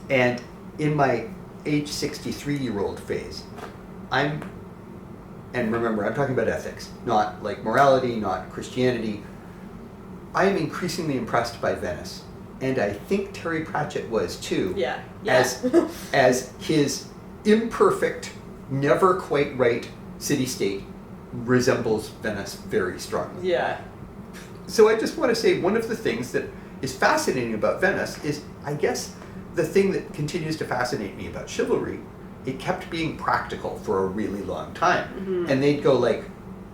And in my age 63-year-old phase, and remember, I'm talking about ethics, not like morality, not Christianity. I am increasingly impressed by Venice. And I think Terry Pratchett was too. Yeah. As his imperfect, never quite right city-state resembles Venice very strongly. Yeah. So I just want to say one of the things that is fascinating about Venice is, I guess, the thing that continues to fascinate me about Chivalry. It kept being practical for a really long time. Mm-hmm. And they'd go like,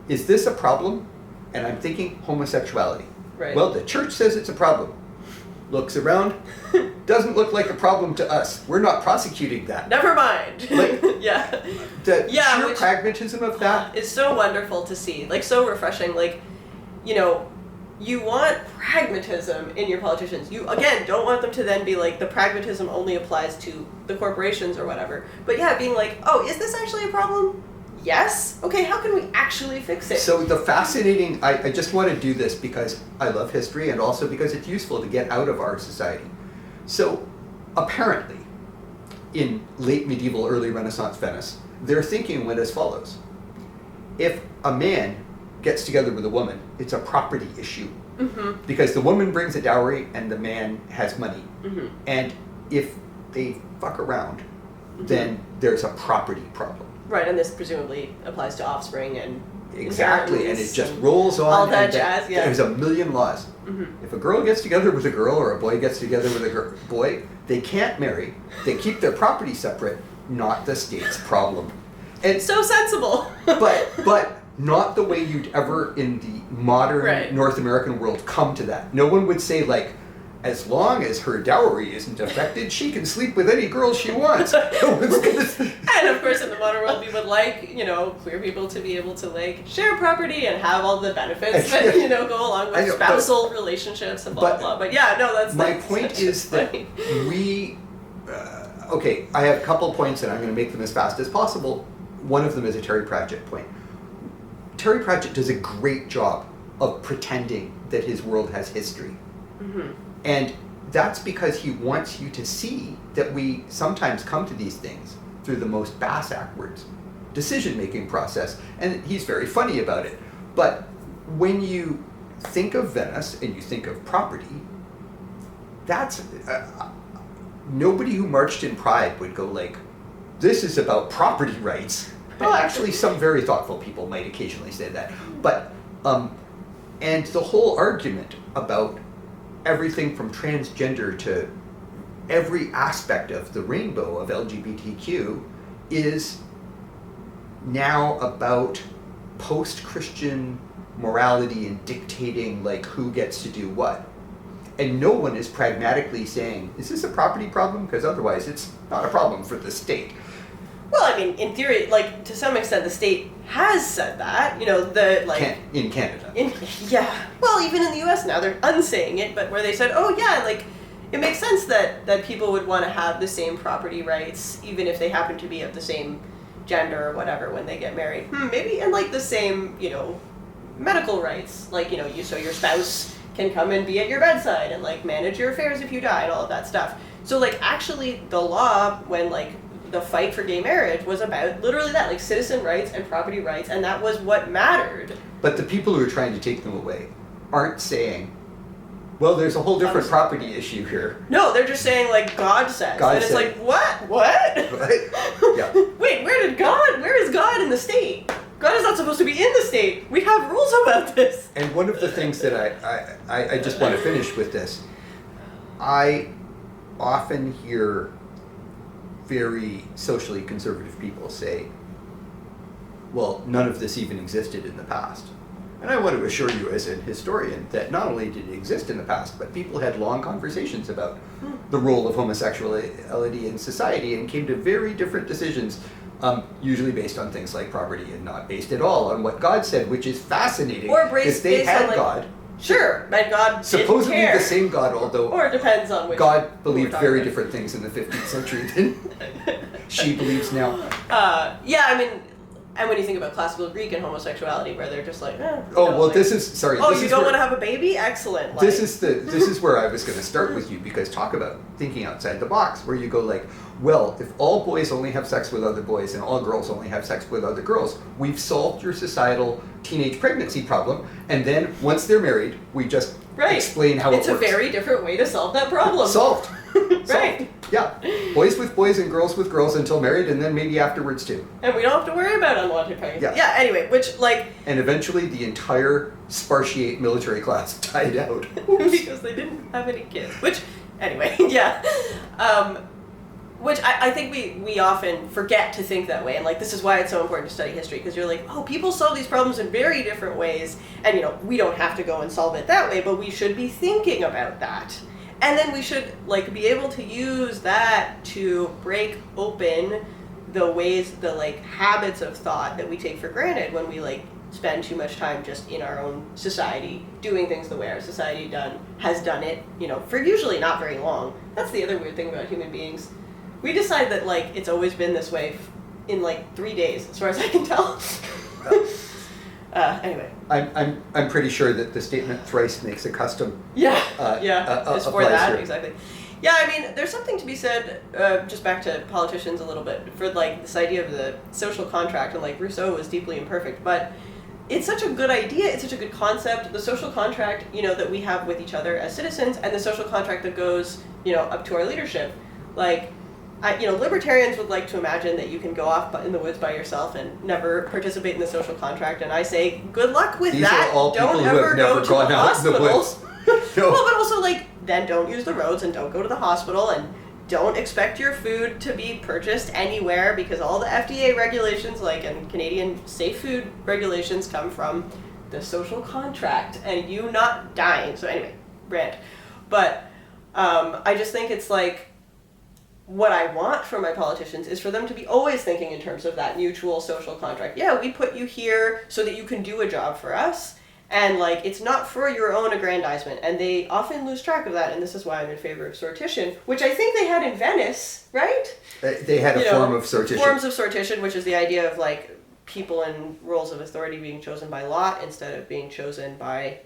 is this a problem? And I'm thinking homosexuality. Right. Well, the church says it's a problem. Looks around, doesn't look like a problem to us. We're not prosecuting that. Never mind. Like, yeah. The sheer which pragmatism of that is so wonderful to see. Like, so refreshing. Like, you want pragmatism in your politicians. You, again, don't want them to then be like, the pragmatism only applies to the corporations or whatever. But yeah, being like, oh, is this actually a problem? Yes? Okay, how can we actually fix it? So the fascinating, I just want to do this because I love history and also because it's useful to get out of our society. So apparently, in late medieval, early Renaissance Venice, their thinking went as follows. If a man gets together with a woman, it's a property issue. Mm-hmm. Because the woman brings a dowry and the man has money. Mm-hmm. And if they fuck around, then there's a property problem. Right, and this presumably applies to offspring and Exactly, and it just rolls on. All that jazz, yeah. There's a million laws. Mm-hmm. If a girl gets together with a girl or a boy gets together with a boy, they can't marry. They keep their property separate, not the state's problem. And so sensible. but not the way you'd ever in the modern North American world come to that. No one would say like, as long as her dowry isn't affected, she can sleep with any girl she wants. And of course, in the modern world, we would like, queer people to be able to like share property and have all the benefits that go along with spousal relationships and blah blah. But yeah, no, that's my point is that we. Okay, I have a couple points, and I'm going to make them as fast as possible. One of them is a Terry Pratchett point. Terry Pratchett does a great job of pretending that his world has history. Mm-hmm. And that's because he wants you to see that we sometimes come to these things through the most bass-backwards decision-making process. And he's very funny about it. But when you think of Venice and you think of property, that's... nobody who marched in Pride would go like, this is about property rights. Well, actually, some very thoughtful people might occasionally say that. But, and the whole argument about everything from transgender to every aspect of the rainbow of LGBTQ is now about post-Christian morality and dictating like who gets to do what. And no one is pragmatically saying, is this a property problem? Because otherwise it's not a problem for the state. Well, I mean, in theory, like, to some extent, the state has said that, in Canada. Yeah. Well, even in the U.S. now, they're unsaying it, but where they said, oh, yeah, like, it makes sense that people would want to have the same property rights, even if they happen to be of the same gender or whatever when they get married. Maybe, and, like, the same, medical rights. Like, so your spouse can come and be at your bedside and like manage your affairs if you die and all of that stuff. So like actually the law, when like the fight for gay marriage was about literally that, like citizen rights and property rights, and that was what mattered. But the people who are trying to take them away aren't saying, well, there's a whole different property issue here. No, they're just saying like God says. God and it's said. like, what? Right? Yeah. Wait, where is God in the state? God is not supposed to be in the state. We have rules about this. And one of the things that I just want to finish with this, I often hear very socially conservative people say, well, none of this even existed in the past. And I want to assure you as an historian that not only did it exist in the past, but people had long conversations about the role of homosexuality in society and came to very different decisions, usually based on things like property and not based at all on what God said, which is fascinating. Or because they based had on, like, God. Sure, and God Supposedly didn't care. the same God, although Or it depends on which God believed very about. different things in the 15th century than she believes now. Yeah, I mean, and when you think about classical Greek and homosexuality, where they're just like, This is oh, this you is don't where- want to have a baby? Excellent. This is where I was going to start with you, because talk about thinking outside the box, where you go like, well, if all boys only have sex with other boys and all girls only have sex with other girls, we've solved your societal teenage pregnancy problem, and then once they're married, we just explain how it's it works. It's a very different way to solve that problem. Solved. Right. Solved. Yeah. Boys with boys and girls with girls until married, and then maybe afterwards too. And we don't have to worry about unwanted pregnancy. Yeah. Anyway, which like... And eventually the entire Spartiate military class died out. because they didn't have any kids. Which, anyway, yeah. Which I think we often forget to think that way. And like, this is why it's so important to study history, because you're like, oh, people solve these problems in very different ways. And, you know, we don't have to go and solve it that way, but we should be thinking about that. And then we should like be able to use that to break open the ways, the like habits of thought that we take for granted when we like spend too much time just in our own society doing things the way our society has done it, you know, for usually not very long. That's the other weird thing about human beings. We decide that like it's always been this way in like 3 days, as far as I can tell. Anyway. I'm pretty sure that the statement "thrice makes a custom." It's for that here. exactly. Yeah, I mean, there's something to be said. Just back to politicians a little bit for like this idea of the social contract, and like Rousseau was deeply imperfect, but it's such a good idea. It's such a good concept. The social contract, you know, that we have with each other as citizens, and the social contract that goes, you know, up to our leadership. Like, libertarians would like to imagine that you can go off in the woods by yourself and never participate in the social contract, and I say, good luck with These that. are all Don't people who ever have never go to gone the out in the hospital. woods. No. Well, but also, like, then don't use the roads and don't go to the hospital, and don't expect your food to be purchased anywhere, because all the FDA regulations, like, and Canadian safe food regulations come from the social contract, and you not dying. So anyway, rant. But I just think it's like, what I want from my politicians is for them to be always thinking in terms of that mutual social contract. Yeah, we put you here so that you can do a job for us, and like it's not for your own aggrandizement. And they often lose track of that, and this is why I'm in favor of sortition, which I think they had in Venice, right? They had a form of sortition. Forms of sortition, which is the idea of like people in roles of authority being chosen by lot instead of being chosen by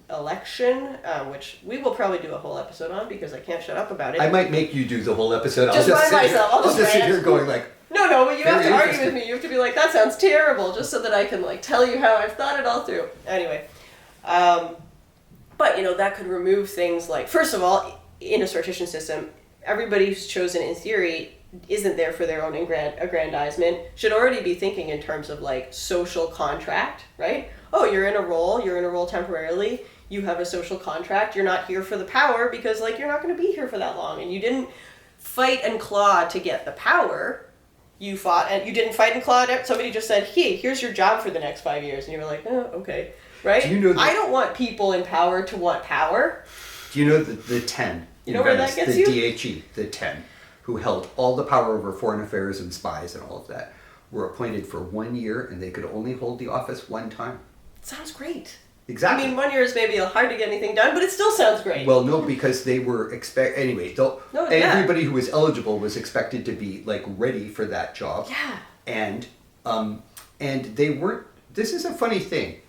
election, which we will probably do a whole episode on because I can't shut up about it. I might make you do the whole episode. Just by myself. I'll just sit rant. here going like, No, but you have to Very argue interesting. with me. You have to be like, that sounds terrible, just so that I can like tell you how I've thought it all through. Anyway, but you know, that could remove things like, first of all, in a sortition system, everybody who's chosen in theory isn't there for their own aggrandizement, should already be thinking in terms of like social contract, right? Oh, you're in a role temporarily, you have a social contract, you're not here for the power because like you're not going to be here for that long, and you didn't fight and claw to get the power, you fought, and you didn't fight and claw, somebody just said, hey, here's your job for the next 5 years, and you were like, oh, okay, right? Do you know that- I don't want people in power to want power. do you know the 10 You know where that Venice, gets the you? DHE, the 10, who held all the power over foreign affairs and spies and all of that, were appointed for 1 year, and they could only hold the office one time. Sounds great. Exactly. I mean, 1 year is maybe hard to get anything done, but it still sounds great. Well, no, because they were anyway. No, yeah. Everybody who was eligible was expected to be like ready for that job. Yeah. And they weren't. This is a funny thing.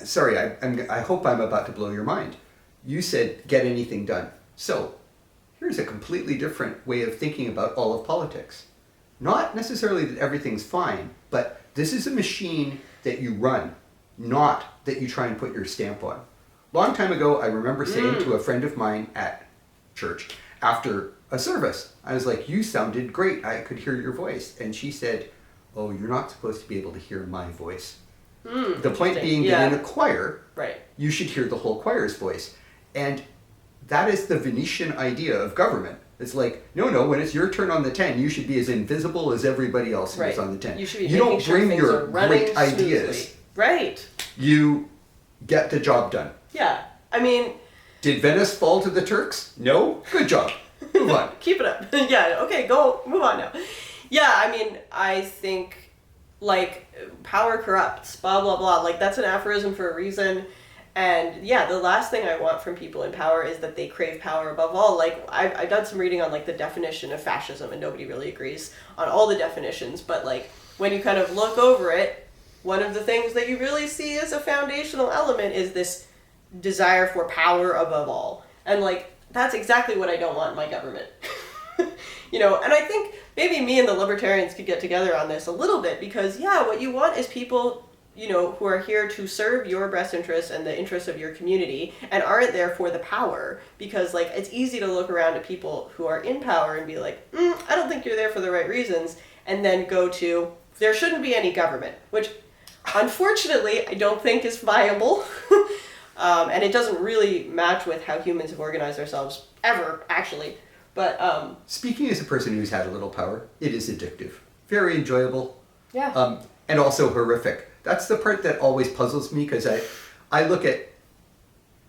sorry, I hope I'm about to blow your mind. You said get anything done. So here's a completely different way of thinking about all of politics. Not necessarily that everything's fine, but this is a machine that you run, not that you try and put your stamp on. Long time ago, I remember saying to a friend of mine at church after a service, I was like, you sounded great. I could hear your voice. And she said, oh, you're not supposed to be able to hear my voice. The point being that in a choir, you should hear the whole choir's voice. And that is the Venetian idea of government. It's like, no, when it's your turn on the 10, you should be as invisible as everybody else who is on the 10. You don't bring your great ideas. Right. You get the job done. Yeah. I mean... Did Venice fall to the Turks? No? Good job. Move on. Keep it up. Yeah, okay, go. Move on now. Yeah, I mean, I think, like, power corrupts, blah, blah, blah. Like, that's an aphorism for a reason. And yeah, the last thing I want from people in power is that they crave power above all. Like, I've done some reading on, like, the definition of fascism, and nobody really agrees on all the definitions. But, like, when you kind of look over it, one of the things that you really see as a foundational element is this desire for power above all. And, like, that's exactly what I don't want in my government. You know, and I think maybe me and the libertarians could get together on this a little bit, because, yeah, what you want is people, you know, who are here to serve your best interests and the interests of your community and aren't there for the power. Because, like, it's easy to look around at people who are in power and be like, I don't think you're there for the right reasons, and then go to, there shouldn't be any government, which, unfortunately, I don't think is viable. And it doesn't really match with how humans have organized ourselves ever, actually. But speaking as a person who's had a little power, it is addictive. Very enjoyable. Yeah. And also horrific. That's the part that always puzzles me, because I look at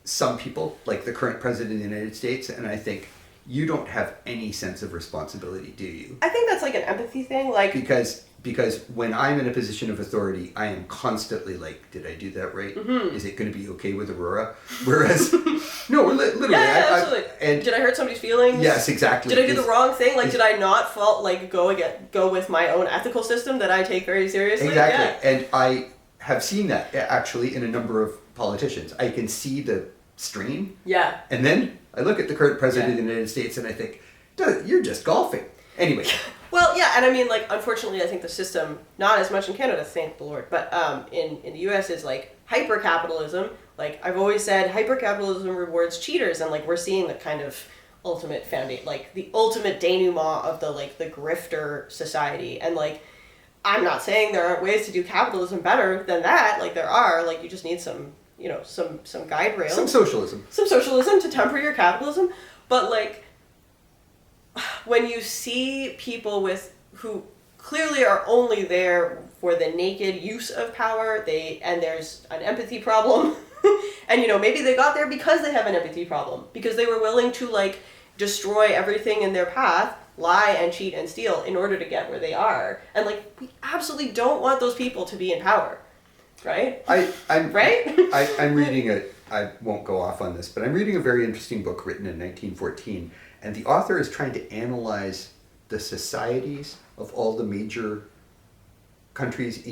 some people, like the current president of the United States, and I think, you don't have any sense of responsibility, do you? I think that's like an empathy thing. Like Because when I'm in a position of authority, I am constantly like, did I do that right? Mm-hmm. Is it going to be okay with Aurora? Whereas, no, literally. Yeah, absolutely. And did I hurt somebody's feelings? Yes, exactly. Did I do the wrong thing? Like, did I not go with my own ethical system that I take very seriously? Exactly. Yeah. And I have seen that actually in a number of politicians. I can see the strain. Yeah. And then I look at the current president of the United States and I think, you're just golfing. Anyway. Well, yeah, and I mean, like, unfortunately, I think the system, not as much in Canada, thank the Lord, but in the U.S. is, like, hyper-capitalism. Like, I've always said, hyper-capitalism rewards cheaters, and, like, we're seeing the kind of ultimate like, the ultimate denouement of the, like, the grifter society. And, like, I'm not saying there aren't ways to do capitalism better than that. Like, there are. Like, you just need some, you know, some guide rails. Some socialism. Some socialism to temper your capitalism. But, like, when you see people who clearly are only there for the naked use of power, and there's an empathy problem, and, you know, maybe they got there because they have an empathy problem, because they were willing to, like, destroy everything in their path, lie and cheat and steal in order to get where they are. And, like, we absolutely don't want those people to be in power, right? I'm right? reading I won't go off on this, but I'm reading a very interesting book written in 1914. And the author is trying to analyze the societies of all the major countries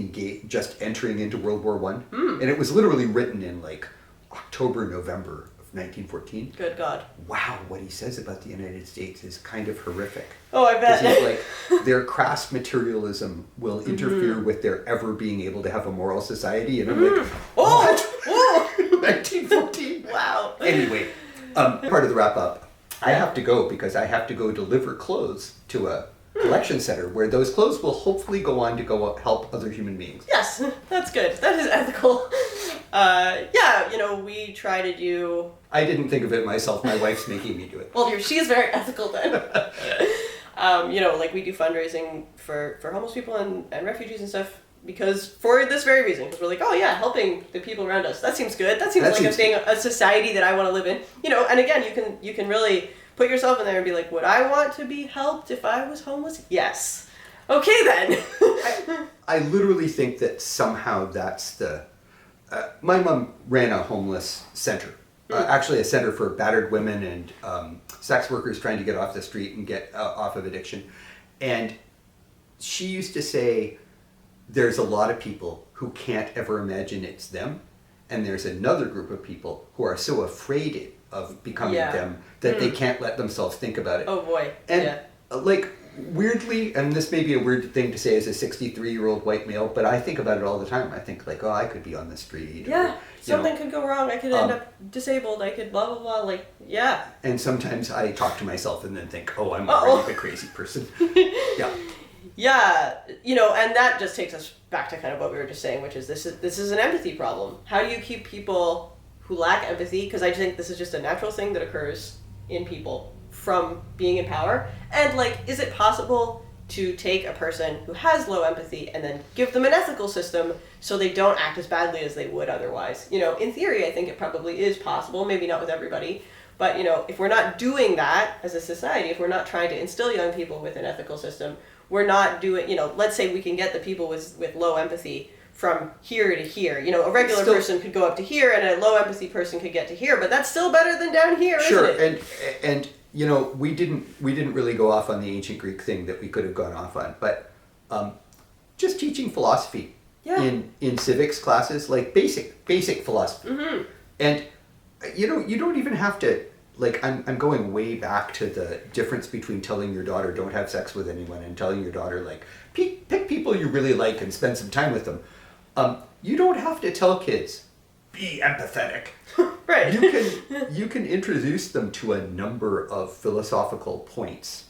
just entering into World War I. And it was literally written in like October, November of 1914. Good God. Wow, what he says about the United States is kind of horrific. Oh, I bet. He's like, their crass materialism will interfere with their ever being able to have a moral society. And I'm like, what? Whoa! 1914? Wow. Anyway, part of the wrap up. I have to go because I have to go deliver clothes to a collection center where those clothes will hopefully go on to go help other human beings. Yes, that's good. That is ethical. Yeah, you know, we try to do... I didn't think of it myself. My wife's making me do it. Well, she is very ethical then. You know, like we do fundraising for homeless people and refugees and stuff because for this very reason. Because we're like, oh yeah, helping the people around us. That seems good. That seems like a society that I want to live in. You know, and again, you can really put yourself in there and be like, would I want to be helped if I was homeless? Yes. Okay then. I literally think that somehow that's the... my mom ran a homeless center. Actually a center for battered women and sex workers trying to get off the street and get off of addiction. And she used to say, there's a lot of people who can't ever imagine it's them. and there's another group of people who are so afraid of becoming them that they can't let themselves think about it. Oh boy. And like weirdly, and this may be a weird thing to say as a 63-year-old white male, but I think about it all the time. I think like, oh, I could be on the street. Yeah. Or, something could go wrong. I could end up disabled. I could blah, blah, blah. Like, yeah. And sometimes I talk to myself and then think, oh, I'm already the crazy person. Yeah. Yeah, and that just takes us back to kind of what we were just saying, which is this is an empathy problem. How do you keep people who lack empathy, because I think this is just a natural thing that occurs in people, from being in power? And like, is it possible to take a person who has low empathy and then give them an ethical system so they don't act as badly as they would otherwise? In theory, I think it probably is possible, maybe not with everybody. But, if we're not doing that as a society, if we're not trying to instill young people with an ethical system, we're not doing, let's say we can get the people with low empathy from here to here. A regular person could go up to here and a low empathy person could get to here, but that's still better than down here, isn't it? And we didn't really go off on the ancient Greek thing that we could have gone off on, but just teaching philosophy in civics classes, like basic philosophy. Mm-hmm. And you don't even have to, like, I'm going way back to the difference between telling your daughter don't have sex with anyone and telling your daughter, like, pick people you really like and spend some time with them. You don't have to tell kids, be empathetic. Right. You can introduce them to a number of philosophical points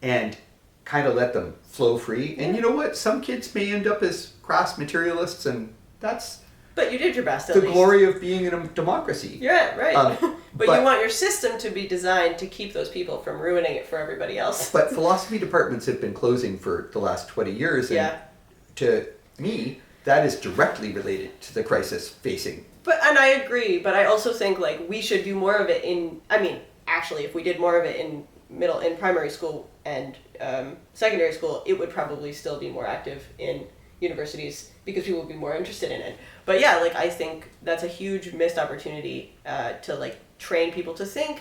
and kind of let them flow free. And you know what? Some kids may end up as crass materialists, and that's... But you did your best, at the least. glory of being in a democracy. Yeah, right. But you want your system to be designed to keep those people from ruining it for everybody else. But philosophy departments have been closing for the last 20 years, and to me, that is directly related to the crisis facing. And I agree, but I also think, like, we should do more of it actually, if we did more of it in primary school and secondary school, it would probably still be more active in universities because people would be more interested in it. But yeah, like, I think that's a huge missed opportunity to, like, train people to think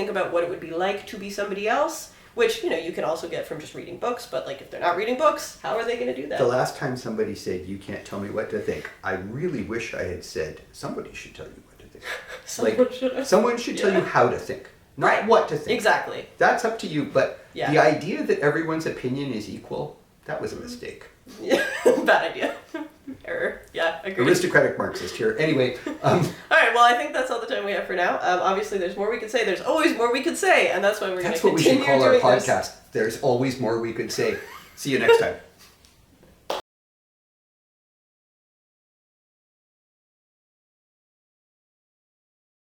about what it would be like to be somebody else, which, you can also get from just reading books, but, like, if they're not reading books, how are they going to do that? The last time somebody said, you can't tell me what to think, I really wish I had said, somebody should tell you what to think. Someone should tell you how to think, not what to think. Exactly. That's up to you, but the idea that everyone's opinion is equal, that was a mistake. Yeah, bad idea. Error. Yeah, agreed. Aristocratic Marxist here. Anyway. All right, well, I think that's all the time we have for now. Obviously, there's more we could say. There's always more we could say, and that's why we're going to continue doing this. That's what we should call our podcast. There's always more we could say. See you next time.